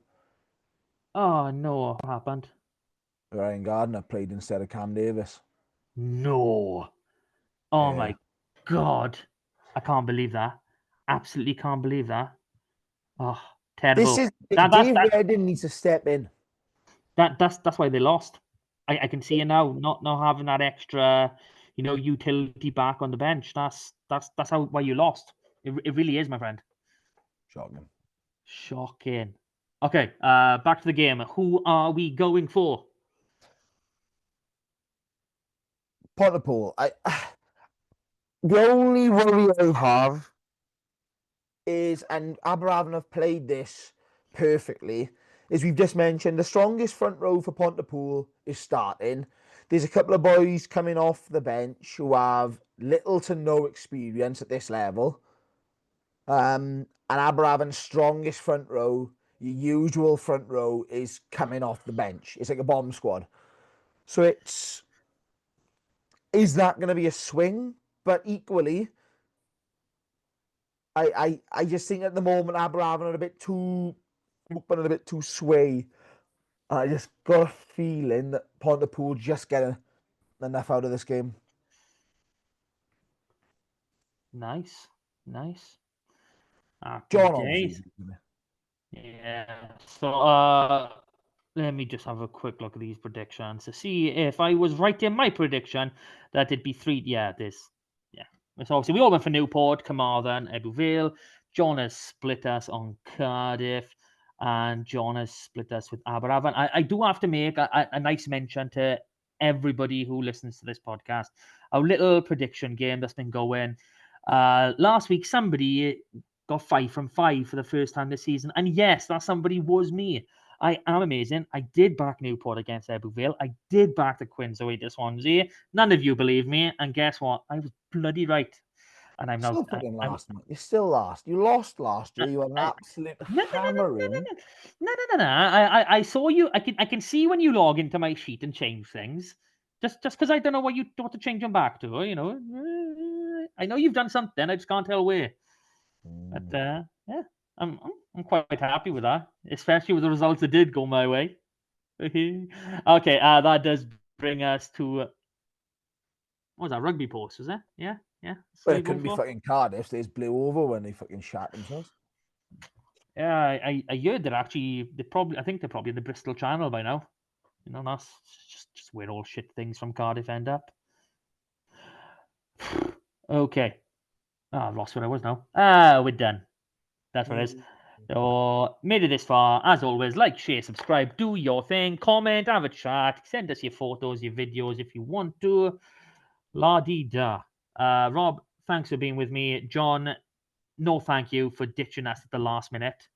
Oh, no, what happened? Ryan Gardner played instead of Cam Davis. No. Oh Yeah. my God. I can't believe that. Absolutely can't believe that. Oh, terrible. Dave Redding needs to step in. That's why they lost. I can see it now, not having that extra, utility back on the bench. That's why you lost. It really is, my friend. Shocking. Okay, back to the game. Who are we going for? Pontypool. The only worry I have is, and Aberravon have played this perfectly, is we've just mentioned the strongest front row for Pontypool is starting. There's a couple of boys coming off the bench who have little to no experience at this level. And Aberravon's strongest front row, your usual front row, is coming off the bench. It's like a bomb squad. So is that going to be a swing? But equally, I just think at the moment Aberravon are a bit too open and a bit too sway. I just got a feeling that Pontypool just get enough out of this game. Nice. John, obviously. Yeah. So let me just have a quick look at these predictions to see if I was right in my prediction that it'd be 3. Yeah, so obviously we all went for Newport, Carmarthen, Ebbw Vale. John has split us on Cardiff, and John has split us with Aberravon. I do have to make a nice mention to everybody who listens to this podcast. Our little prediction game that's been going. Last week, somebody got 5 from 5 for the first time this season. And yes, that somebody was me. I am amazing. I did back Newport against Ebbw Vale. I did back the Quins away to Swansea. None of you believe me. And guess what? I was bloody right. And I'm still fucking last. You're still last. You lost last year. You had an absolute hammering. No. I saw you. I can see when you log into my sheet and change things. Just because I don't know what to change them back to. I know you've done something. I just can't tell where. But yeah, I'm quite happy with that, especially with the results that did go my way. Okay, that does bring us to what was that, Rugby Post? Was it? Yeah. Well, it couldn't be fucking Cardiff. They just blew over when they fucking shot themselves. Yeah, I heard that actually. I think they're probably in the Bristol Channel by now. That's just where all shit things from Cardiff end up. Okay. I've lost what I was now. We're done. That's what it is. So, made it this far. As always, like, share, subscribe, do your thing, comment, have a chat, send us your photos, your videos if you want to. La-dee-da. Rob, thanks for being with me. John, no thank you for ditching us at the last minute.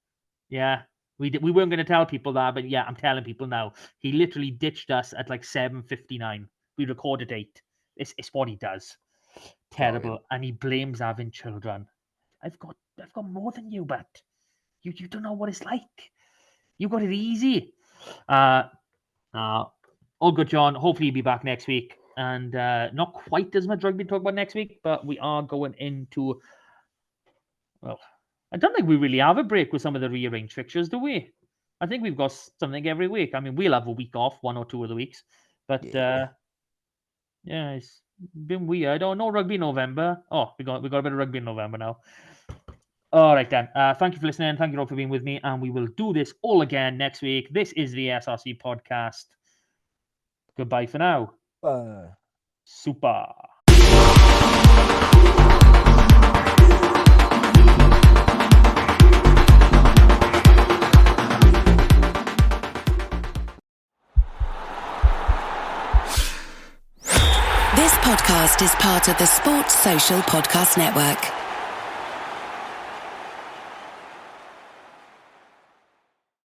Yeah, we weren't going to tell people that, but yeah, I'm telling people now. He literally ditched us at like 7:59. We recorded 8. It's what he does. Terrible. Oh, yeah. And he blames having children. I've got more than you, but you don't know what it's like. You got it easy. All good, John. Hopefully you'll be back next week. And not quite as much rugby to talk about next week, but we are going into, well, I don't think we really have a break with some of the rearranged fixtures, do we? I think we've got something every week. I mean, we'll have a week off 1 or 2 of the weeks. But yeah, it's been weird. Oh, no rugby in November. Oh, we got a bit of rugby in November now. All right, then. Thank you for listening. Thank you all for being with me. And we will do this all again next week. This is the SRC podcast. Goodbye for now. Super. This podcast is part of the Sports Social Podcast Network.